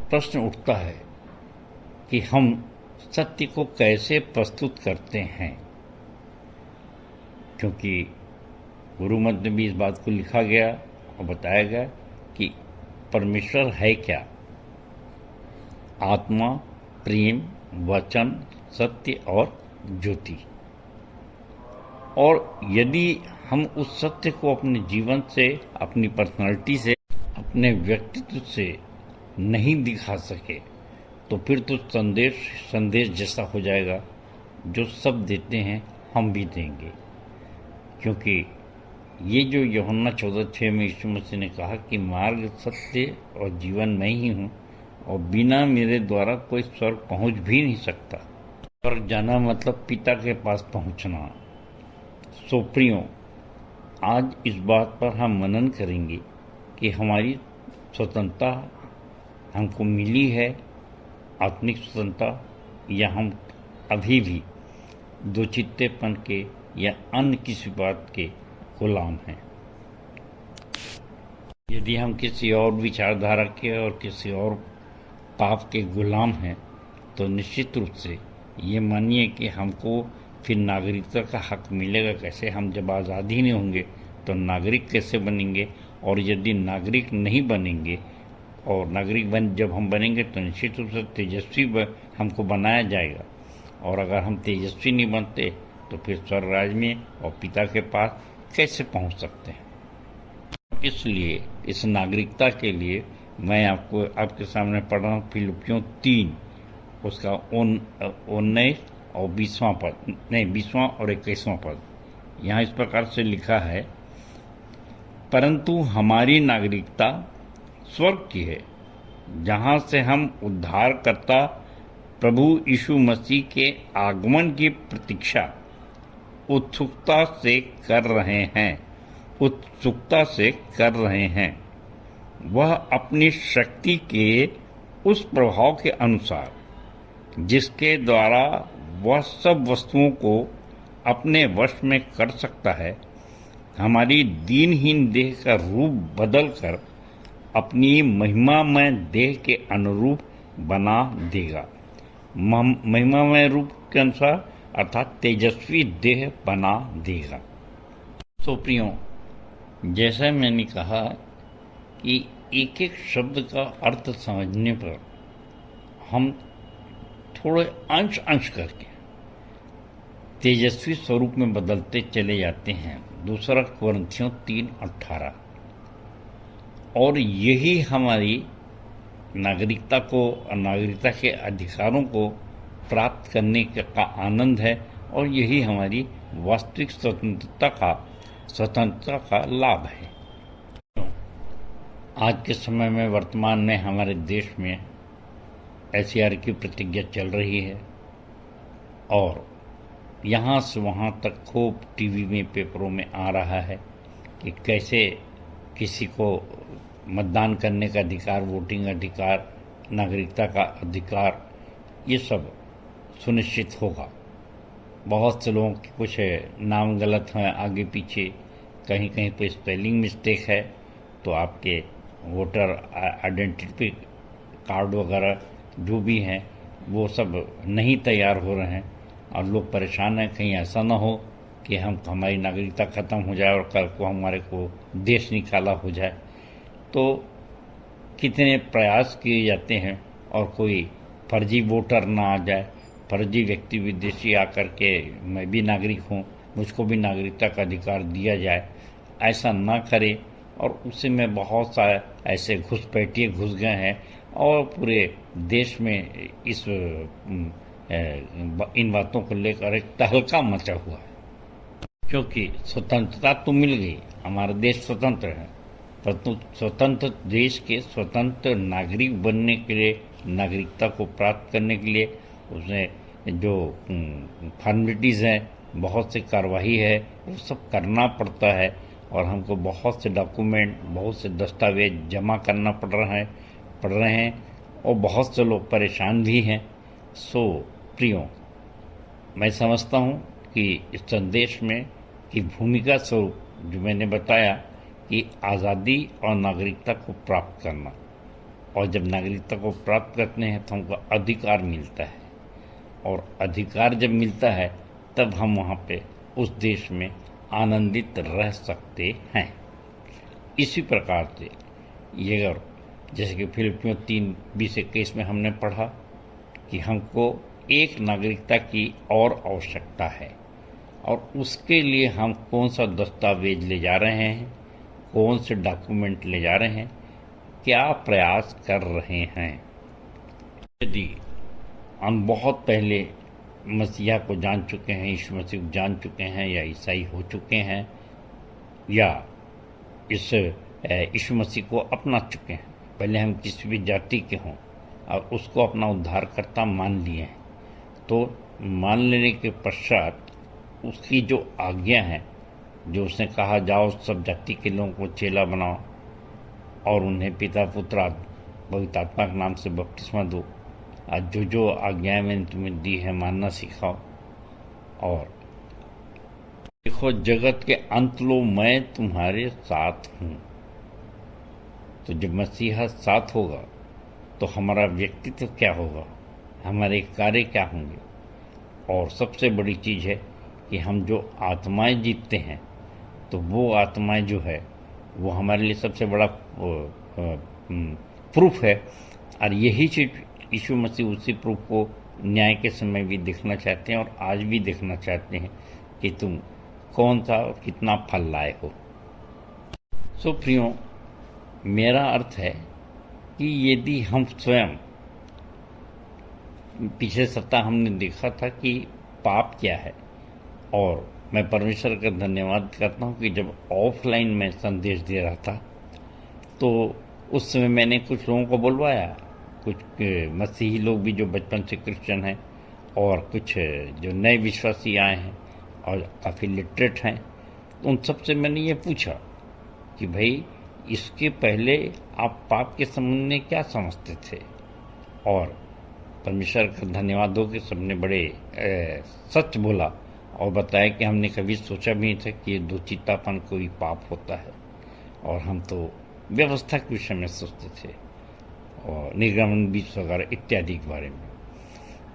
प्रश्न उठता है कि हम सत्य को कैसे प्रस्तुत करते हैं, क्योंकि गुरु मत में भी इस बात को लिखा गया और बताया गया कि परमेश्वर है क्या? आत्मा, प्रेम, वचन, सत्य और ज्योति। और यदि हम उस सत्य को अपने जीवन से, अपनी पर्सनालिटी से, अपने व्यक्तित्व से नहीं दिखा सके, तो फिर तो संदेश जैसा हो जाएगा, जो सब देते हैं हम भी देंगे। क्योंकि ये जो यूहन्ना 14:6 में यीशु मसीह ने कहा कि मार्ग, सत्य और जीवन मैं ही हूँ, और बिना मेरे द्वारा कोई स्वर्ग पहुँच भी नहीं सकता। स्वर्ग जाना मतलब पिता के पास पहुँचना। सो प्रियो, आज इस बात पर हम मनन करेंगे कि हमारी स्वतंत्रता हमको मिली है, आत्मिक स्वतंत्रता, या हम अभी भी दो चित्तेपन के या अन्य किसी बात के गुलाम हैं। यदि हम किसी और विचारधारा के और किसी और पाप के गुलाम हैं, तो निश्चित रूप से ये मानिए कि हमको फिर नागरिकता का हक मिलेगा कैसे? हम जब आज़ादी नहीं होंगे तो नागरिक कैसे बनेंगे? और यदि नागरिक नहीं बनेंगे, और नागरिक जब हम बनेंगे तो निश्चित रूप से तेजस्वी हमको बनाया जाएगा। और अगर हम तेजस्वी नहीं बनते तो फिर स्वर्ग राज्य में और पिता के पास कैसे पहुंच सकते हैं? इसलिए इस नागरिकता के लिए मैं आपके सामने पढ़ रहा हूँ फिलिपियों 3, उसका 19 और 20वां पद, नहीं 20वां और 21वां पद। यहाँ इस प्रकार से लिखा है, परंतु हमारी नागरिकता स्वर्ग की है, जहाँ से हम उद्धारकर्ता प्रभु यीशु मसीह के आगमन की प्रतीक्षा उत्सुकता से कर रहे हैं। वह अपनी शक्ति के उस प्रभाव के अनुसार जिसके द्वारा वह सब वस्तुओं को अपने वश में कर सकता है, हमारी दीनहीन देह का रूप बदलकर अपनी महिमामय देह के अनुरूप बना देगा। महिमामय रूप के अनुसार अर्थात तेजस्वी देह बना देगा। तो प्रियो, जैसा मैंने कहा कि एक एक शब्द का अर्थ समझने पर हम थोड़े अंश करके तेजस्वी स्वरूप में बदलते चले जाते हैं। 2 कोरिन्थियों 3:18। और यही हमारी नागरिकता को और नागरिकता के अधिकारों को प्राप्त करने का आनंद है, और यही हमारी वास्तविक स्वतंत्रता का लाभ है। आज के समय में वर्तमान में हमारे देश में SAR की प्रतिज्ञा चल रही है, और यहाँ से वहाँ तक खूब टीवी में, पेपरों में आ रहा है कि कैसे किसी को मतदान करने का अधिकार, वोटिंग अधिकार, नागरिकता का अधिकार, ये सब सुनिश्चित होगा। बहुत से लोगों के कुछ नाम गलत हैं, आगे पीछे कहीं कहीं पे स्पेलिंग मिस्टेक है, तो आपके वोटर आइडेंटिटी कार्ड वगैरह जो भी हैं वो सब नहीं तैयार हो रहे हैं, और लोग परेशान हैं कहीं ऐसा ना हो कि हमारी नागरिकता ख़त्म हो जाए और कल को हमारे को देश निकाला हो जाए। तो कितने प्रयास किए जाते हैं, और कोई फर्जी वोटर ना आ जाए, फर्जी व्यक्ति विदेशी आकर के मैं भी नागरिक हूँ, मुझको भी नागरिकता का अधिकार दिया जाए, ऐसा ना करे। और उसी में बहुत सारे ऐसे घुसपैठिए घुस गए हैं, और पूरे देश में इन बातों को लेकर एक तहलका मचा हुआ है। क्योंकि स्वतंत्रता तो मिल गई, हमारा देश स्वतंत्र है, परंतु स्वतंत्र देश के स्वतंत्र नागरिक बनने के लिए, नागरिकता को प्राप्त करने के लिए उसमें जो फॉर्मेलिटीज़ हैं, बहुत से कार्यवाही है, वो सब करना पड़ता है और हमको बहुत से डॉक्यूमेंट, बहुत से दस्तावेज जमा करना पड़ रहे हैं और बहुत से लोग परेशान भी हैं। सो प्रियो, मैं समझता हूँ कि इस संदेश में की भूमिका स्वरूप जो मैंने बताया कि आज़ादी और नागरिकता को प्राप्त करना, और जब नागरिकता को प्राप्त करते हैं तो हमको अधिकार मिलता है, और अधिकार जब मिलता है तब हम वहाँ पे उस देश में आनंदित रह सकते हैं। इसी प्रकार से ये अगर जैसे कि फिलिपियों 3:20-21 में हमने पढ़ा कि हमको एक नागरिकता की और आवश्यकता है, और उसके लिए हम कौन सा दस्तावेज ले जा रहे हैं, कौन से डॉक्यूमेंट ले जा रहे हैं, क्या प्रयास कर रहे हैं। यदि हम बहुत पहले मसीहा को जान चुके हैं, यीशु मसीह को जान चुके हैं, या ईसाई हो चुके हैं, या इस यीशु मसीह को अपना चुके हैं, पहले हम किसी भी जाति के हों और उसको अपना उद्धारकर्ता मान लिए हैं, तो मान लेने के पश्चात उसकी जो आज्ञा है, जो उसने कहा जाओ सब जाति के लोगों को चेला बनाओ और उन्हें पिता पुत्र पवित्र आत्मा के नाम से बपतिस्मा दो, आज जो आज्ञाएं मैंने तुम्हें दी है मानना सिखाओ, और देखो जगत के अंत लो मैं तुम्हारे साथ हूँ। तो जब मसीहा साथ होगा तो हमारा व्यक्तित्व क्या होगा, हमारे कार्य क्या होंगे, और सबसे बड़ी चीज़ है कि हम जो आत्माएं जीतते हैं तो वो आत्माएं जो है वो हमारे लिए सबसे बड़ा प्रूफ है। और यही चीज़ यीशु मसीह उसी प्रूफ को न्याय के समय भी देखना चाहते हैं और आज भी देखना चाहते हैं कि तुम कौन सा और कितना फल लाए हो। सो प्रियो, मेरा अर्थ है कि यदि हम स्वयं, पिछले सप्ताह हमने देखा था कि पाप क्या है, और मैं परमेश्वर का धन्यवाद करता हूँ कि जब ऑफलाइन में संदेश दे रहा था तो उस समय मैंने कुछ लोगों को बुलवाया, कुछ मसीही लोग भी जो बचपन से क्रिश्चियन हैं, और कुछ जो नए विश्वासी आए हैं और काफ़ी लिटरेट हैं। उन सब से मैंने ये पूछा कि भाई इसके पहले आप पाप के संबंध में क्या समझते थे, और परमेश्वर का धन्यवाद हो कि सबने बड़े सच बोला और बताया कि हमने कभी सोचा भी नहीं था कि ये दुचित्तापन कोई पाप होता है, और हम तो व्यवस्था के विषय में सोचते थे और निर्गमन 20 वगैरह इत्यादि के बारे में।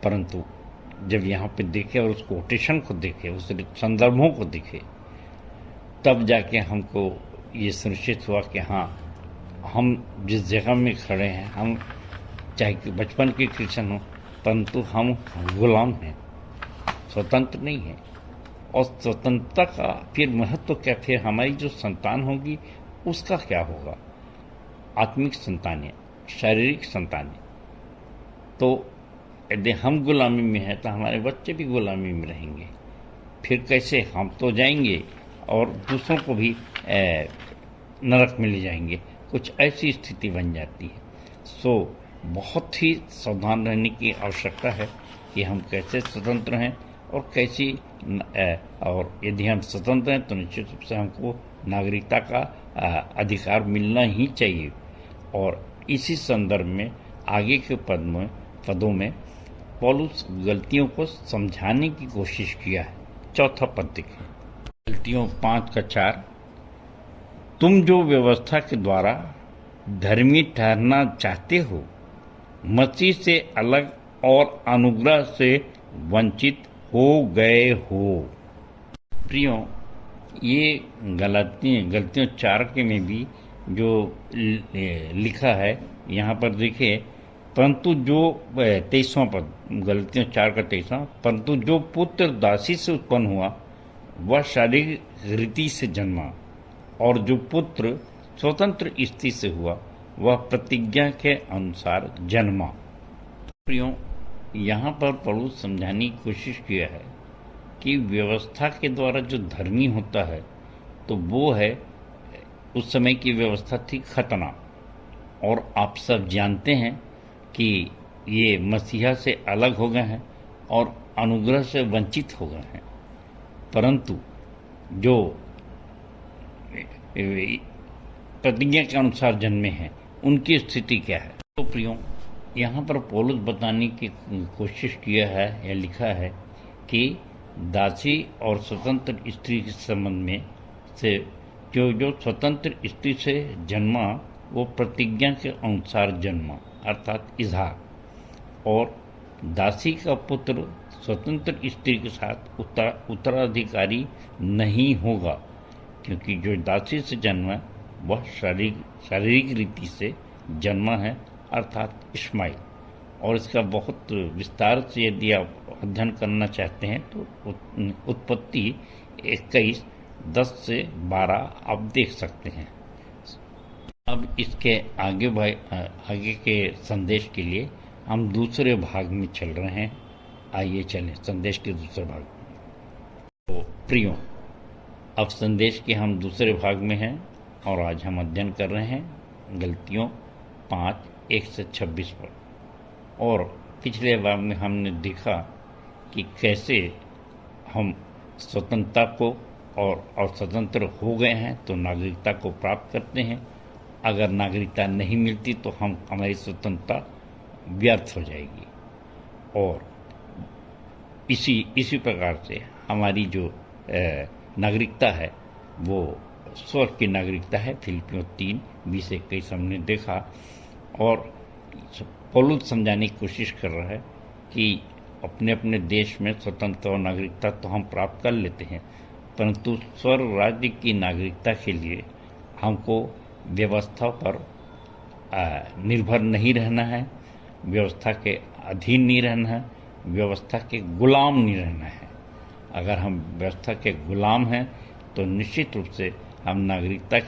परंतु जब यहाँ पे देखे और उस कोटेशन को देखे, उस संदर्भों को देखे, तब जाके हमको ये सुनिश्चित हुआ कि हाँ, हम जिस जगह में खड़े हैं, हम चाहे कि बचपन के क्रिश्चियन हों, परंतु हम गुलाम हैं, स्वतंत्र नहीं हैं। और स्वतंत्रता का फिर महत्व क्या, फिर हमारी जो संतान होगी उसका क्या होगा, आत्मिक संतानें, शारीरिक संतानें। तो यदि हम गुलामी में हैं तो हमारे बच्चे भी गुलामी में रहेंगे, फिर कैसे, हम तो जाएंगे और दूसरों को भी नरक में ले जाएंगे, कुछ ऐसी स्थिति बन जाती है। सो बहुत ही सावधान रहने की आवश्यकता है कि हम कैसे स्वतंत्र हैं और कैसी, और यदि हम स्वतंत्र हैं तो निश्चित रूप से हमको नागरिकता का अधिकार मिलना ही चाहिए। और इसी संदर्भ में आगे के पदों में पौलुस गलतियों को समझाने की कोशिश किया है। चौथा पद देखें, गलतियों 5:4, तुम जो व्यवस्था के द्वारा धर्मी ठहरना चाहते हो, मसीह से अलग और अनुग्रह से वंचित हो गए हो। प्रियो, ये गलतियों 4 के में भी जो लिखा है यहाँ पर देखिए, परंतु जो 23वां पद, गलतियों 4 का 23वां, परंतु जो पुत्र दासी से उत्पन्न हुआ वह शारीरिक रीति से जन्मा, और जो पुत्र स्वतंत्र स्त्री से हुआ वह प्रतिज्ञा के अनुसार जन्मा। प्रियो, यहाँ पर पौलुस समझाने की कोशिश किया है कि व्यवस्था के द्वारा जो धर्मी होता है तो वो है, उस समय की व्यवस्था थी खतना। और आप सब जानते हैं कि ये मसीहा से अलग हो गए हैं और अनुग्रह से वंचित हो गए हैं। परंतु जो प्रतिज्ञा के अनुसार जन्मे हैं उनकी स्थिति क्या है? तो प्रियो, यहाँ पर पौलुस बताने की कोशिश किया है या लिखा है कि दासी और स्वतंत्र स्त्री के संबंध में से जो स्वतंत्र स्त्री से जन्मा वो प्रतिज्ञा के अनुसार जन्मा, अर्थात इजहार, और दासी का पुत्र स्वतंत्र स्त्री के साथ उत्तराधिकारी नहीं होगा, क्योंकि जो दासी से जन्मा वह शारीरिक रीति से जन्मा है, अर्थात इस्माइल। और इसका बहुत विस्तार से यदि आप अध्ययन करना चाहते हैं तो उत्पत्ति 21:10 से 12 आप देख सकते हैं। अब इसके आगे के संदेश के लिए हम दूसरे भाग में चल रहे हैं। आइए चलें संदेश के दूसरे भाग में। तो प्रियो, अब संदेश के हम दूसरे भाग में हैं और आज हम अध्ययन कर रहे हैं गलतियों 5:1-26 पर। और पिछले भाग में हमने देखा कि कैसे हम स्वतंत्रता को और स्वतंत्र हो गए हैं तो नागरिकता को प्राप्त करते हैं। अगर नागरिकता नहीं मिलती तो हमारी स्वतंत्रता व्यर्थ हो जाएगी। और इसी प्रकार से हमारी जो नागरिकता है वो स्वर्ग की नागरिकता है। फिलिपियों 3:20-21 हमने देखा। और पौलुस समझाने की कोशिश कर रहा है कि अपने अपने देश में स्वतंत्रता और नागरिकता तो हम प्राप्त कर लेते हैं, परंतु स्वर्ग राज्य की नागरिकता के लिए हमको व्यवस्था पर निर्भर नहीं रहना है, व्यवस्था के अधीन नहीं रहना है, व्यवस्था के गुलाम नहीं रहना है। अगर हम व्यवस्था के गुलाम हैं तो निश्चित रूप से हम नागरिकता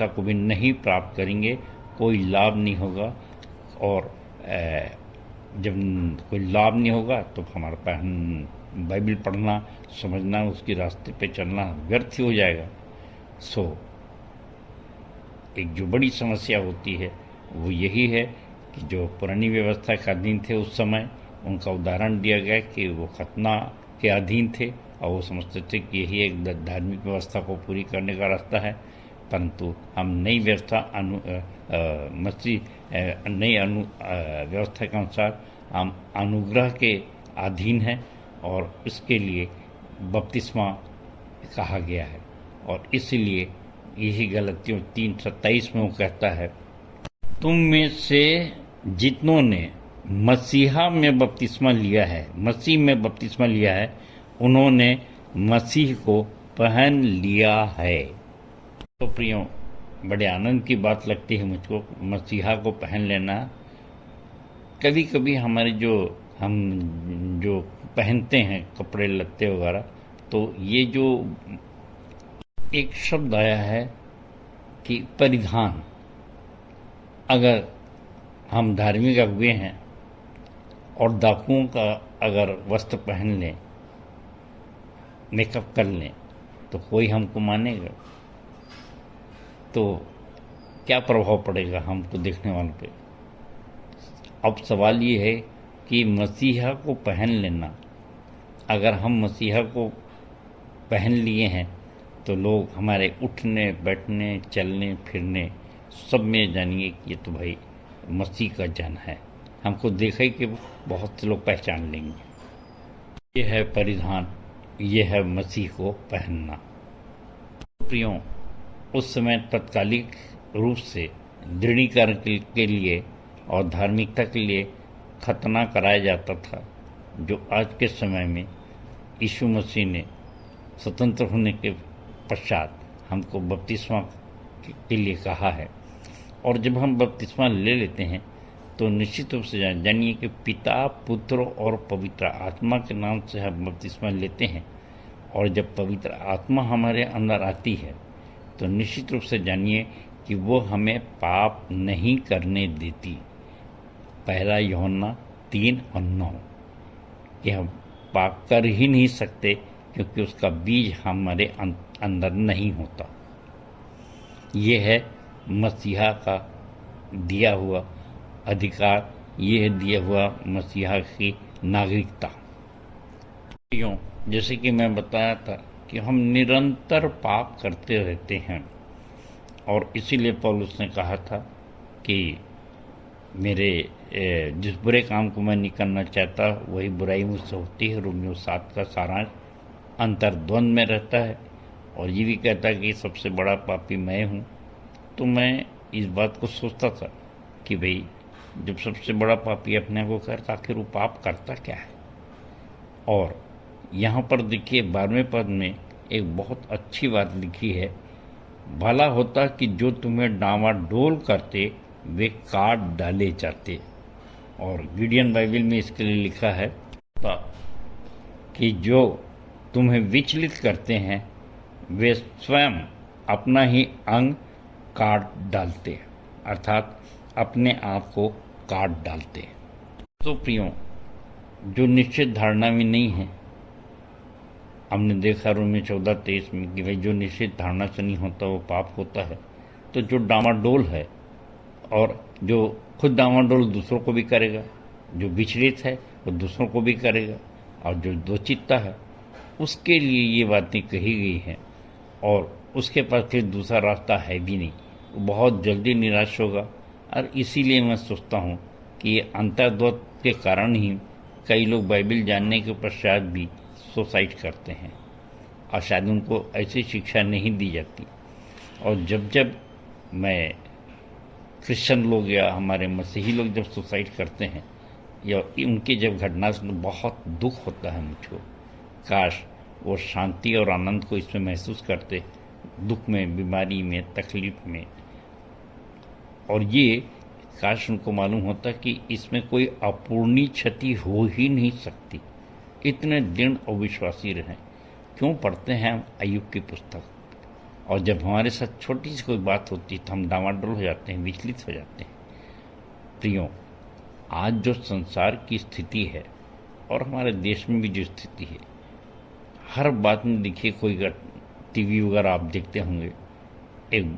को भी नहीं प्राप्त करेंगे, कोई लाभ नहीं होगा। और जब कोई लाभ नहीं होगा तो हमारा बाइबल पढ़ना, समझना, उसके रास्ते पे चलना व्यर्थ ही हो जाएगा। एक जो बड़ी समस्या होती है वो यही है कि जो पुरानी व्यवस्था के अधीन थे उस समय उनका उदाहरण दिया गया कि वो खतना के अधीन थे और वो समझते थे कि यही एक धार्मिक व्यवस्था को पूरी करने का रास्ता है। परंतु हम नई व्यवस्था व्यवस्था के अनुसार हम अनुग्रह के अधीन हैं और इसके लिए बपतिस्मा कहा गया है। और इसलिए यही गलतियों 3:27 में वो कहता है, तुम में से जितनों ने मसीहा में बपतिस्मा लिया है, मसीह में बपतिस्मा लिया है, उन्होंने मसीह को पहन लिया है। तो प्रियो, बड़े आनंद की बात लगती है मुझको मसीहा को पहन लेना। कभी कभी हमारे हम जो पहनते हैं कपड़े लत्ते वगैरह, तो ये जो एक शब्द आया है कि परिधान, अगर हम धार्मिक अगुवे हैं और डाकुओं का अगर वस्त्र पहन लें, मेकअप कर लें, तो कोई हमको मानेगा? तो क्या प्रभाव पड़ेगा हमको देखने वालों पे? अब सवाल ये है कि मसीहा को पहन लेना, अगर हम मसीहा को पहन लिए हैं तो लोग हमारे उठने बैठने चलने फिरने सब में जानिए कि ये तो भाई मसीह का जन है। हमको देखा ही कि बहुत से लोग पहचान लेंगे। ये है परिधान, ये है मसीह को पहनना। प्रियों, उस समय तत्कालिक रूप से दृढ़ीकरण के लिए और धार्मिकता के लिए खतना कराया जाता था, जो आज के समय में यीशु मसीह ने स्वतंत्र होने के पश्चात हमको बपतिस्मा के लिए कहा है। और जब हम बपतिस्मा ले लेते हैं तो निश्चित रूप से जानिए कि पिता, पुत्र और पवित्र आत्मा के नाम से हम बपतिस्मा लेते हैं। और जब पवित्र आत्मा हमारे अंदर आती है तो निश्चित रूप से जानिए कि वो हमें पाप नहीं करने देती। 1 यूहन्ना 3:9 कि हम पाक कर ही नहीं सकते, क्योंकि उसका बीज हमारे अंदर नहीं होता। ये है मसीहा का दिया हुआ अधिकार, ये है दिया हुआ मसीहा की नागरिकता। जैसे कि मैं बताया था कि हम निरंतर पाप करते रहते हैं, और इसीलिए पौलुस ने कहा था कि मेरे जिस बुरे काम को मैं नहीं करना चाहता वही बुराई मुझसे होती है। रोमियो 7 का सारांश अंतर्द्वंद में रहता है, और ये भी कहता है कि सबसे बड़ा पापी मैं हूँ। तो मैं इस बात को सोचता था कि भाई जब सबसे बड़ा पापी अपने को करता, आखिर वो पाप करता क्या है। और यहाँ पर देखिए 12वें पद में एक बहुत अच्छी बात लिखी है, भला होता कि जो तुम्हें डामाडोल करते वे काट डाले जाते। और गिडियन बाइबल में इसके लिए लिखा है कि जो तुम्हें विचलित करते हैं वे स्वयं अपना ही अंग काट डालते, अर्थात अपने आप को काट डालते। तो प्रियो, जो निश्चित धारणा में नहीं है, हमने देखा रोमियो 14:23 में कि भाई जो निश्चित धारणा से नहीं होता वो पाप होता है। तो जो डामाडोल है और जो खुद डामाडोल दूसरों को भी करेगा, जो विचलित है वो दूसरों को भी करेगा, और जो दोचित्ता है उसके लिए ये बातें कही गई हैं, और उसके पास फिर दूसरा रास्ता है भी नहीं, वो बहुत जल्दी निराश होगा। और इसीलिए मैं सोचता हूँ कि ये अंतर्द्वंद के कारण ही कई लोग बाइबल जानने के पश्चात भी सुसाइड करते हैं, और शायद उनको ऐसी शिक्षा नहीं दी जाती। और जब जब मैं क्रिश्चियन लोग या हमारे मसीही लोग जब सुसाइड करते हैं या उनकी जब घटना से, तो बहुत दुख होता है मुझको। काश वो शांति और आनंद को इसमें महसूस करते, दुख में, बीमारी में, तकलीफ में। और ये काश उनको मालूम होता कि इसमें कोई अपूर्णीय क्षति हो ही नहीं सकती। इतने दृढ़ और विश्वासी रहें। क्यों पढ़ते हैं हम अय्यूब की पुस्तक, और जब हमारे साथ छोटी सी कोई बात होती है तो हम डामाडोल हो जाते हैं, विचलित हो जाते हैं। प्रियो, आज जो संसार की स्थिति है और हमारे देश में भी जो स्थिति है, हर बात में देखिए, कोई टीवी वगैरह आप देखते होंगे, एक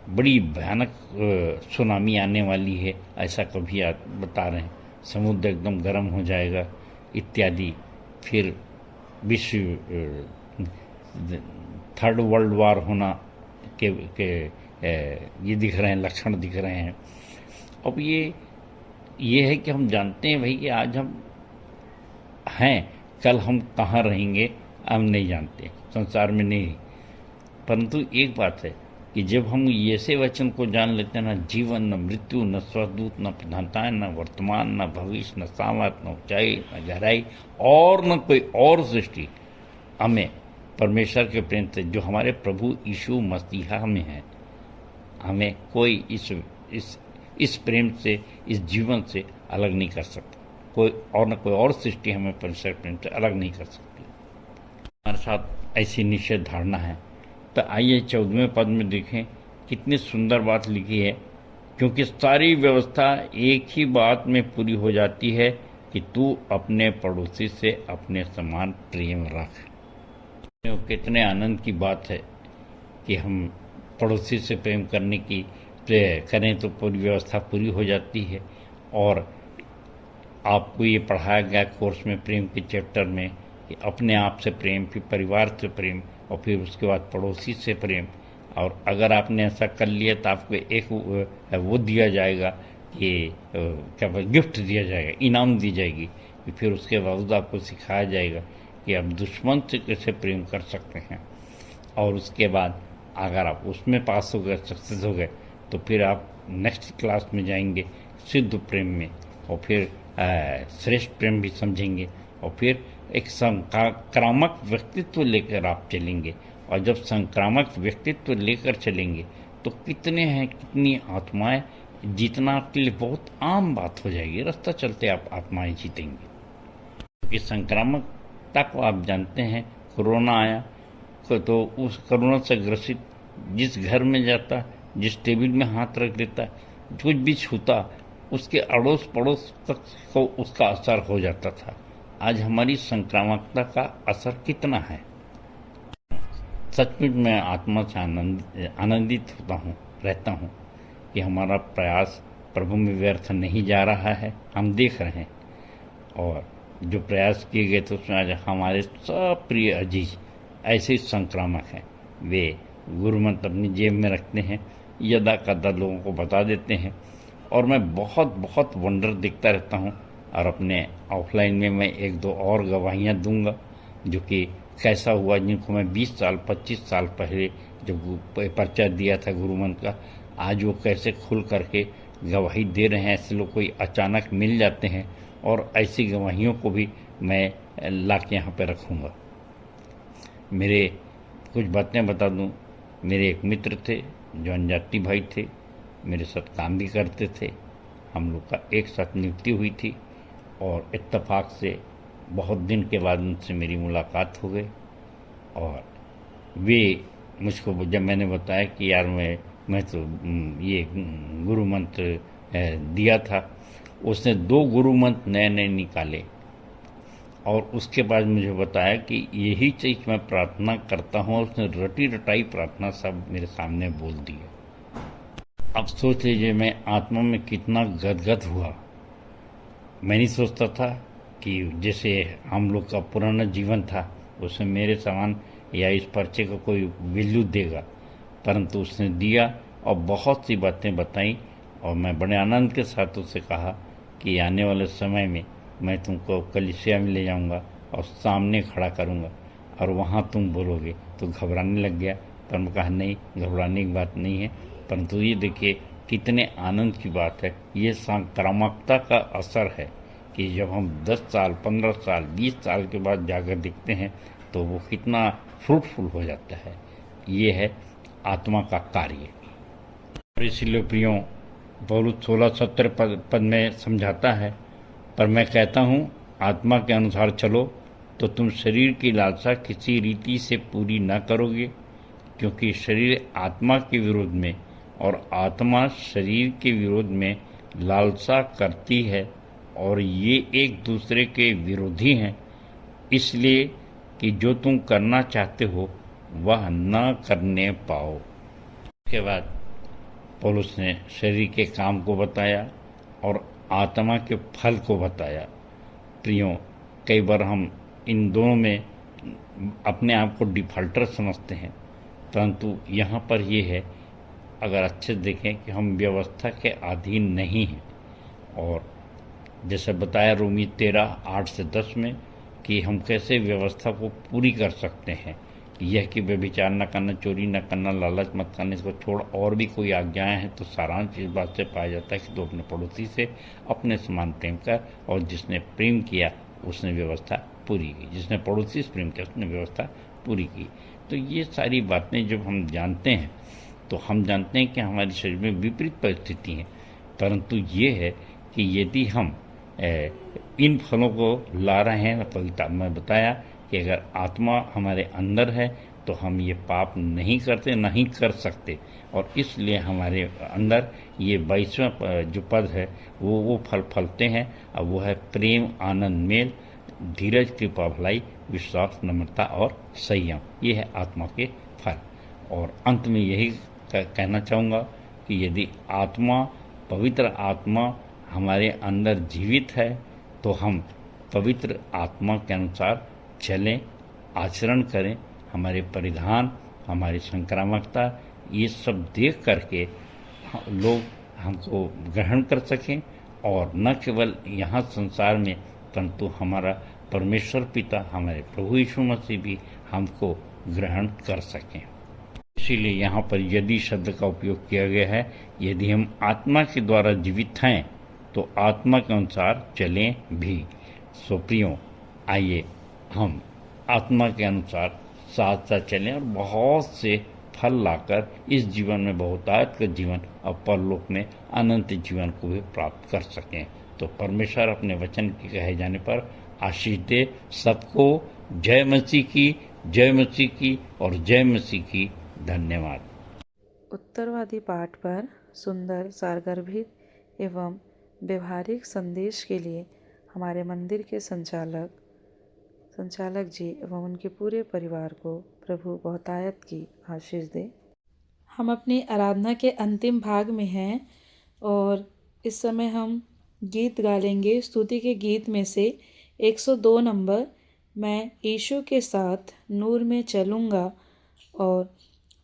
बड़ी भयानक सुनामी आने वाली है, ऐसा कभी आप बता रहे हैं, समुद्र एकदम गर्म हो जाएगा इत्यादि। फिर विश्व थर्ड वर्ल्ड वार होना के ये दिख रहे हैं, लक्षण दिख रहे हैं। अब ये है कि हम जानते हैं भाई कि आज हम हैं, कल हम कहाँ रहेंगे हम नहीं जानते, संसार में नहीं। परंतु एक बात है कि जब हम ऐसे वचन को जान लेते हैं, न जीवन, न मृत्यु, न स्वदूत, न प्रधानताएं, न वर्तमान, न भविष्य, न सामर्थ, न ऊंचाई, न गहराई, और न कोई और सृष्टि हमें परमेश्वर के प्रेम से, जो हमारे प्रभु यीशु मसीहा में है, हमें कोई इस प्रेम से, इस जीवन से अलग नहीं कर सकता। कोई और सृष्टि हमें परमेश्वर प्रेम से अलग नहीं कर सकती। हमारे साथ ऐसी निश्चित धारणा है। तो आइए 14वें पद में देखें, कितनी सुंदर बात लिखी है, क्योंकि सारी व्यवस्था एक ही बात में पूरी हो जाती है कि तू अपने पड़ोसी से अपने समान प्रेम रख। कितने आनंद की बात है कि हम पड़ोसी से प्रेम करने की करें तो पूरी व्यवस्था पूरी हो जाती है। और आपको ये पढ़ाया गया कोर्स में, प्रेम के चैप्टर में, कि अपने आप से प्रेम, फिर परिवार से प्रेम, और फिर उसके बाद पड़ोसी से प्रेम। और अगर आपने ऐसा कर लिया तो आपको एक वो दिया जाएगा कि क्या गिफ्ट दिया जाएगा, इनाम दी जाएगी। फिर उसके बाद आपको सिखाया जाएगा कि आप दुश्मन से कैसे प्रेम कर सकते हैं। और उसके बाद अगर आप उसमें पास हो गए, सक्सेस हो गए, तो फिर आप नेक्स्ट क्लास में जाएंगे सिद्ध प्रेम में, और फिर श्रेष्ठ प्रेम भी समझेंगे, और फिर एक संक्रामक व्यक्तित्व लेकर आप चलेंगे। और जब संक्रामक व्यक्तित्व लेकर चलेंगे तो कितनी आत्माएं जीतना आपके लिए बहुत आम बात हो जाएगी। रास्ता चलते आप आत्माएं जीतेंगे। इस संक्रामकता को आप जानते हैं, कोरोना आया तो उस कोरोना से ग्रसित जिस घर में जाता, जिस टेबल में हाथ रख देता, कुछ भी छूता, उसके अड़ोस पड़ोस तक को उसका असर हो जाता था। आज हमारी संक्रामकता का असर कितना है। सचमुच मैं आत्मा से आनंदित रहता हूँ कि हमारा प्रयास प्रभु में व्यर्थ नहीं जा रहा है। हम देख रहे हैं और जो प्रयास किए गए थे उसमें आज हमारे सब प्रिय अजीज ऐसे संक्रामक हैं। वे गुरु मंत्र अपनी जेब में रखते हैं, यदा कदा लोगों को बता देते हैं और मैं बहुत बहुत वंडर देखता रहता हूँ। और अपने ऑफलाइन में मैं एक दो और गवाहियाँ दूंगा जो कि कैसा हुआ, जिनको मैं 20 साल 25 साल पहले जब पर्चा दिया था गुरु मंत्र का, आज वो कैसे खुल करके गवाही दे रहे हैं। ऐसे लोग कोई अचानक मिल जाते हैं और ऐसी गवाहियों को भी मैं ला के यहाँ पर रखूँगा। मेरे कुछ बातें बता दूँ। मेरे एक मित्र थे जो अनजाति भाई थे, मेरे साथ काम भी करते थे। हम लोग का एक साथ नियुक्ति हुई थी और इत्तेफाक से बहुत दिन के बाद उनसे मेरी मुलाकात हो गई और वे मुझको जब मैंने बताया कि यार मैं तो ये गुरु मंत्र दिया था, उसने 2 गुरु मंत्र नए नए निकाले और उसके बाद मुझे बताया कि यही चीज़ मैं प्रार्थना करता हूँ और उसने रटी रटाई प्रार्थना सब मेरे सामने बोल दिया। अब सोच लीजिए मैं आत्मा में कितना गदगद हुआ। मैं नहीं सोचता था कि जैसे हम लोग का पुराना जीवन था उसमें मेरे समान या इस पर्चे का कोई वैल्यू देगा, परंतु उसने दिया और बहुत सी बातें बताई और मैं बड़े आनंद के साथ उससे कहा कि आने वाले समय में मैं तुमको कलीसिया में ले जाऊंगा और सामने खड़ा करूंगा और वहाँ तुम बोलोगे। तो घबराने लग गया, पर मैं कहा नहीं, घबराने की बात नहीं है, परंतु ये देखिए कितने आनंद की बात है। ये संक्रामकता का असर है कि जब हम 10 साल 15 साल 20 साल के बाद जाकर देखते हैं तो वो कितना फ्रूटफुल हो जाता है। ये है आत्मा का कार्य। और इसीलिए प्रियो पौलुस 16-17 पद में समझाता है, पर मैं कहता हूँ आत्मा के अनुसार चलो तो तुम शरीर की लालसा किसी रीति से पूरी न करोगे, क्योंकि शरीर आत्मा के विरोध में और आत्मा शरीर के विरोध में लालसा करती है और ये एक दूसरे के विरोधी हैं, इसलिए कि जो तुम करना चाहते हो वह न करने पाओ। उसके बाद पौलुस ने शरीर के काम को बताया और आत्मा के फल को बताया। प्रियो, कई बार हम इन दोनों में अपने आप को डिफॉल्टर समझते हैं, परंतु यहाँ पर ये है, अगर अच्छे देखें कि हम व्यवस्था के अधीन नहीं हैं। और जैसे बताया रोमी 13:8-10 में कि हम कैसे व्यवस्था को पूरी कर सकते हैं। यह कि व्यभिचार न करना, चोरी न करना, लालच मत करने को छोड़ और भी कोई आज्ञाएं हैं, तो सारांश इस बात से पाया जाता है कि तो अपने पड़ोसी से अपने समान प्रेम कर, और जिसने प्रेम किया उसने व्यवस्था पूरी की। जिसने पड़ोसी से प्रेम किया उसने व्यवस्था पूरी की। तो ये सारी बातें जब हम जानते हैं तो हम जानते हैं कि हमारे शरीर में विपरीत परिस्थिति है, परंतु ये है कि यदि हम इन फलों को ला रहे हैं, पवित्र में बताया कि अगर आत्मा हमारे अंदर है तो हम ये पाप नहीं करते, नहीं कर सकते, और इसलिए हमारे अंदर ये 22वां जो पद है वो फल फलते हैं। अब वो है प्रेम, आनंद, मेल, धीरज, कृपा, भलाई, विश्वास, नम्रता और संयम। ये है आत्मा के फल। और अंत में यही कहना चाहूँगा कि यदि आत्मा, पवित्र आत्मा हमारे अंदर जीवित है तो हम पवित्र आत्मा के अनुसार चलें, आचरण करें। हमारे परिधान, हमारी संक्रामकता, ये सब देख करके लोग हमको ग्रहण कर सकें, और न केवल यहाँ संसार में परंतु हमारा परमेश्वर पिता, हमारे प्रभु यीशु मसीह भी हमको ग्रहण कर सकें। इसीलिए यहाँ पर यदि शब्द का उपयोग किया गया है। यदि हम आत्मा के द्वारा जीवित हैं तो आत्मा के अनुसार चलें भी। सो प्रियो, आइए हम आत्मा के अनुसार साथ साथ चलें और बहुत से फल लाकर इस जीवन में बहुतायत का जीवन और परलोक में अनंत जीवन को भी प्राप्त कर सकें। तो परमेश्वर अपने वचन के कहे जाने पर आशीष दे सबको। जय मसीह की, जय मसीह की और जय मसीह की। धन्यवाद। उत्तरवादी पाठ पर सुंदर, सारगर्भित एवं व्यवहारिक संदेश के लिए हमारे मंदिर के संचालक संचालक जी एवं उनके पूरे परिवार को प्रभु बहुतायत की आशीष दे। हम अपनी आराधना के अंतिम भाग में हैं और इस समय हम गीत गा लेंगे। स्तुति के गीत में से 102 नंबर मैं यीशु के साथ नूर में चलूँगा, और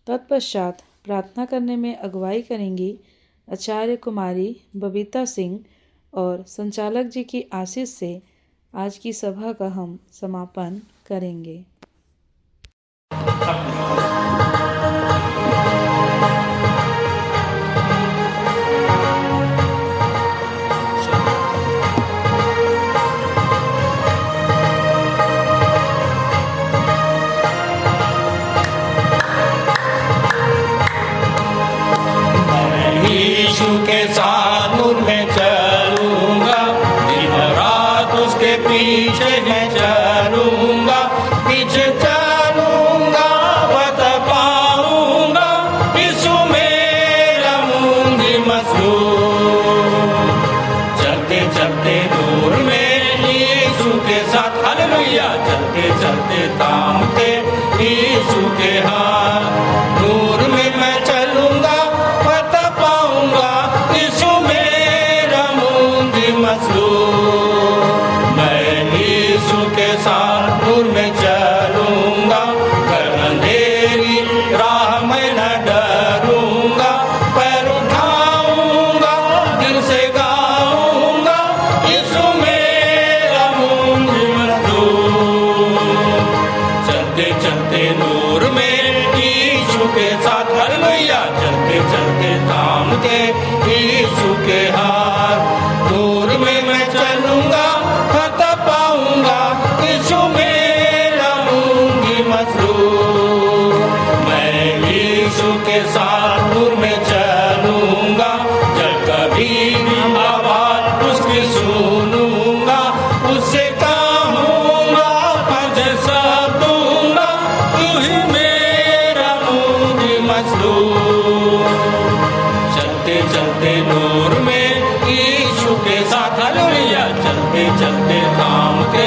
तत्पश्चात प्रार्थना करने में अगुवाई करेंगी आचार्य कुमारी बबीता सिंह, और संचालक जी की आशीष से आज की सभा का हम समापन करेंगे। यीशु के साथ नूर में चलूंगा, दिन रात उसके पीछे मैं चलूंगा, पीछे चलूंगा बता पाऊंगा, यीशु मेरा मुंजी मसलूम। चलते चलते नूर में यीशु के साथ, हालेलुया, चलते चलते थामते यीशु के हाथ, नूर में मैं चलूंगा पता पाऊंगा, यीशु मेरा मुंजी मसलूम। मैं यीशु के साथ नूर में चलूंगा, कर अंधेरी राह में न डरूंगा, पैर उठाऊंगा दिल से गाऊंगा, यीशु मेरा मुंजी मसलूम। चलते चलते नूर में यीशु के साथ, हालेलुया, चलते चलते थामते यीशु के हाथ, नूर में मैं चलूंगा पता पाऊंगा, यीशु मेरा मुंजी मसलूम। मैं यीशु के साथ नूर में चलूंगा, जब कभी भी आवाज उसकी सुनूंगा, उससे कहूंगा फर्ज सब दूंगा, तू ही मेरा मुंजी मसलूम। चलते चलते नूर में यीशु के साथ, हालेलुया, चलते चलते थामते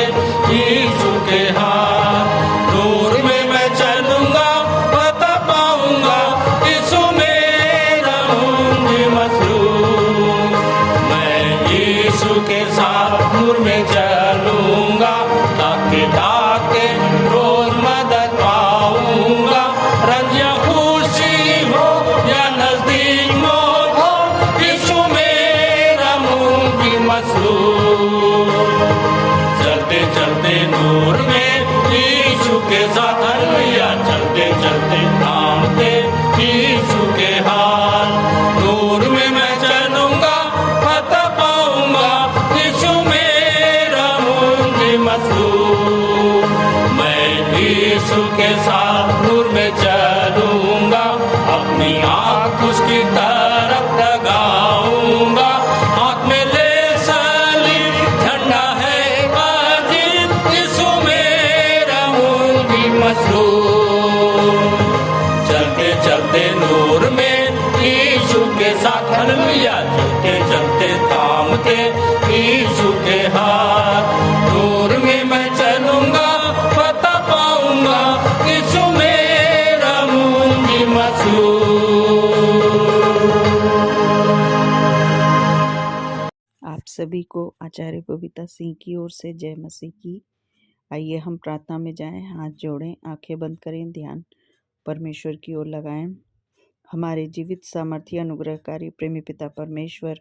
यीशु के हाथ, नूर में मैं चलूंगा पता पाऊंगा, यीशु मेरा मुंजी मसलूम। मैं यीशु के साथ नूर में चलूंगा, ताके ताके रोज मदद पाऊंगा, रंजिया खुशी हो या नजदीक मौत हो, यीशु मेरा मुंजी मसलूम। चलते चलते नूर में यीशु के साथ, हालेलुया, चलते चलते थामते यीशु के हाथ, नूर में मैं चलूंगा पता पाऊंगा, यीशु मेरा मुंजी मसलूम। मैं यीशु के साथ नूर में चलूंगा, अपनी आँख उसकी तरफ लगाऊंगा, हाथ में ले सलीब झंडा है अजीब, यीशु मेरा मुंजी मसलूम। चलते चलते नूर में यीशु के साथ, हालेलुया, चलते चलते थामते यीशु के हाथ, नूर में मैं चलूंगा पता पाऊंगा, यीशु मेरा मुंजी मसलूम। आप सभी को आचार्य बबीता सिंह की ओर से जय मसीह की। आइए हम प्रार्थना में जाएं, हाथ जोड़ें, आंखें बंद करें, ध्यान परमेश्वर की ओर लगाएं। हमारे जीवित सामर्थ्य अनुग्रहकारी प्रेमी पिता परमेश्वर,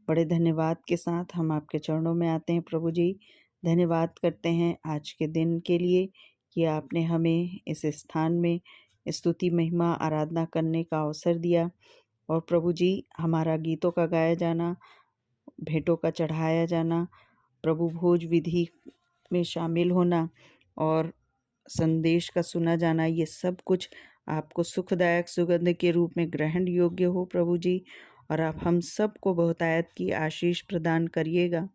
बड़े धन्यवाद के साथ हम आपके चरणों में आते हैं। प्रभु जी, धन्यवाद करते हैं आज के दिन के लिए कि आपने हमें इस स्थान में स्तुति महिमा आराधना करने का अवसर दिया, और प्रभु जी हमारा गीतों का गाया जाना, भेंटों का चढ़ाया जाना, प्रभु भोज विधि में शामिल होना और संदेश का सुना जाना, ये सब कुछ आपको सुखदायक सुगंध के रूप में ग्रहण योग्य हो प्रभु जी। और आप हम सबको बहुतायत की आशीष प्रदान करिएगा।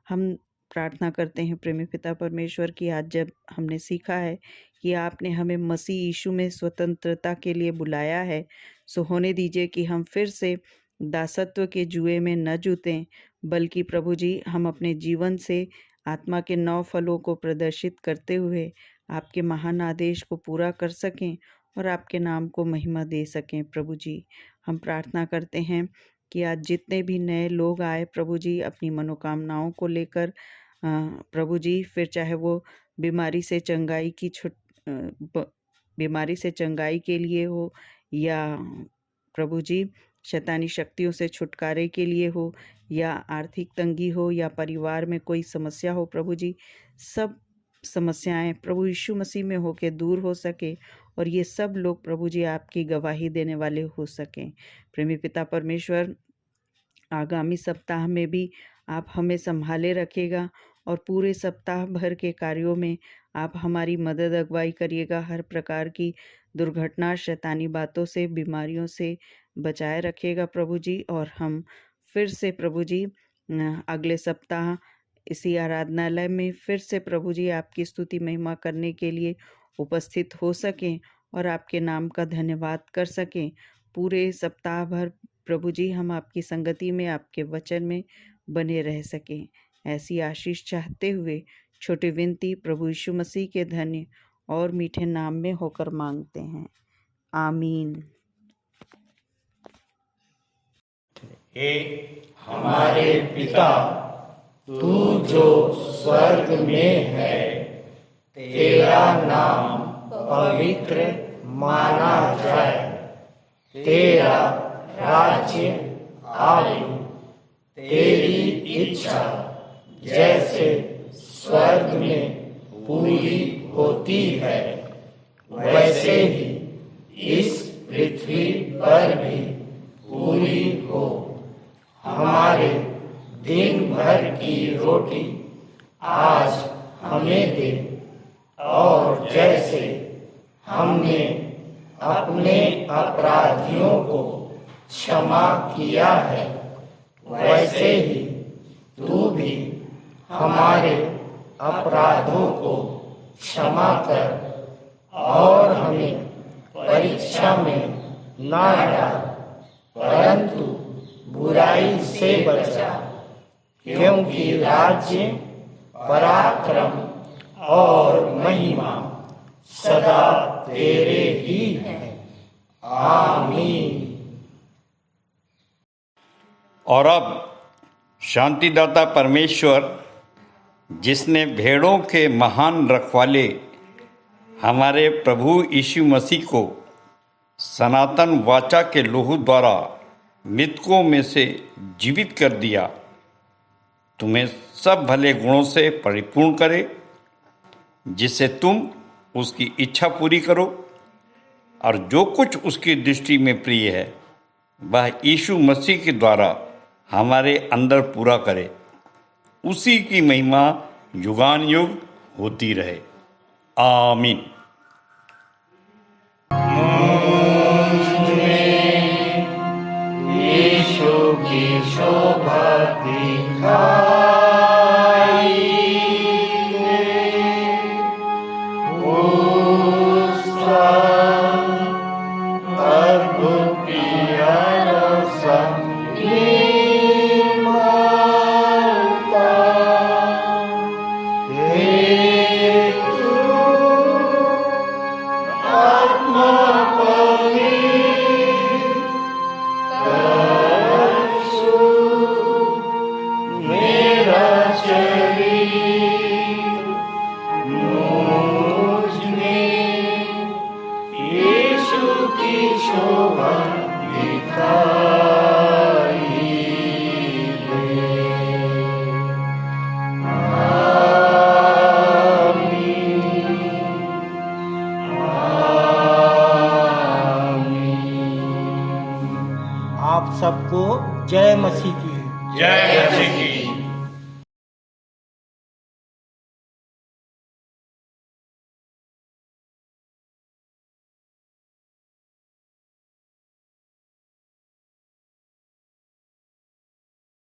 हम प्रार्थना करते हैं प्रेमी पिता परमेश्वर की, आज जब हमने सीखा है कि आपने हमें मसीह यीशु में स्वतंत्रता के लिए बुलाया है, सो होने दीजिए कि हम फिर से दासत्व के जुए में न जूतें, बल्कि प्रभु जी हम अपने जीवन से आत्मा के 9 फलों को प्रदर्शित करते हुए आपके महान आदेश को पूरा कर सकें और आपके नाम को महिमा दे सकें। प्रभु जी, हम प्रार्थना करते हैं कि आज जितने भी नए लोग आए प्रभु जी अपनी मनोकामनाओं को लेकर, प्रभु जी फिर चाहे वो बीमारी से चंगाई के लिए हो या प्रभु जी शैतानी शक्तियों से छुटकारे के लिए हो या आर्थिक तंगी हो या परिवार में कोई समस्या हो, प्रभु जी सब समस्याएं प्रभु यीशु मसीह में होके दूर हो सके और ये सब लोग प्रभु जी आपकी गवाही देने वाले हो सकें। प्रेमी पिता परमेश्वर, आगामी सप्ताह में भी आप हमें संभाले रखेगा और पूरे सप्ताह भर के कार्यों में आप हमारी मदद अगुवाई करिएगा। हर प्रकार की दुर्घटना, शैतानी बातों से, बीमारियों से बचाए रखेगा प्रभु जी। और हम फिर से प्रभु जी अगले सप्ताह इसी आराधनालय में फिर से प्रभु जी आपकी स्तुति महिमा करने के लिए उपस्थित हो सकें और आपके नाम का धन्यवाद कर सकें। पूरे सप्ताह भर प्रभु जी हम आपकी संगति में, आपके वचन में बने रह सकें। ऐसी आशीष चाहते हुए छोटी विनती प्रभु यीशु मसीह के धन्य और मीठे नाम में होकर मांगते हैं, आमीन। हे हमारे पिता, तू जो स्वर्ग में है, तेरा नाम पवित्र माना जाए, तेरा राज्य आए, तेरी इच्छा जैसे स्वर्ग में पूरी होती है वैसे ही इस पृथ्वी पर भी पूरी हो। हमारे दिन भर की रोटी आज हमें दे, और जैसे हमने अपने अपराधियों को क्षमा किया है वैसे ही तू भी हमारे अपराधों को क्षमा कर, और हमें परीक्षा में ना डाल परंतु बुराई से बचा, क्योंकि राज्य, पराक्रम और महिमा सदा तेरे ही हैं। आमीन। और अब शांतिदाता परमेश्वर, जिसने भेड़ों के महान रखवाले हमारे प्रभु यीशु मसीह को सनातन वाचा के लोहू द्वारा मृतकों में से जीवित कर दिया, तुम्हें सब भले गुणों से परिपूर्ण करे, जिससे तुम उसकी इच्छा पूरी करो और जो कुछ उसकी दृष्टि में प्रिय है वह यीशु मसीह के द्वारा हमारे अंदर पूरा करे। उसी की महिमा युगान युग होती रहे। आमीन। यीशु की शोभा दिखाई उसका अद्भुत प्यारा संगीत आप सबको जय मसीह की। जय मसीह की।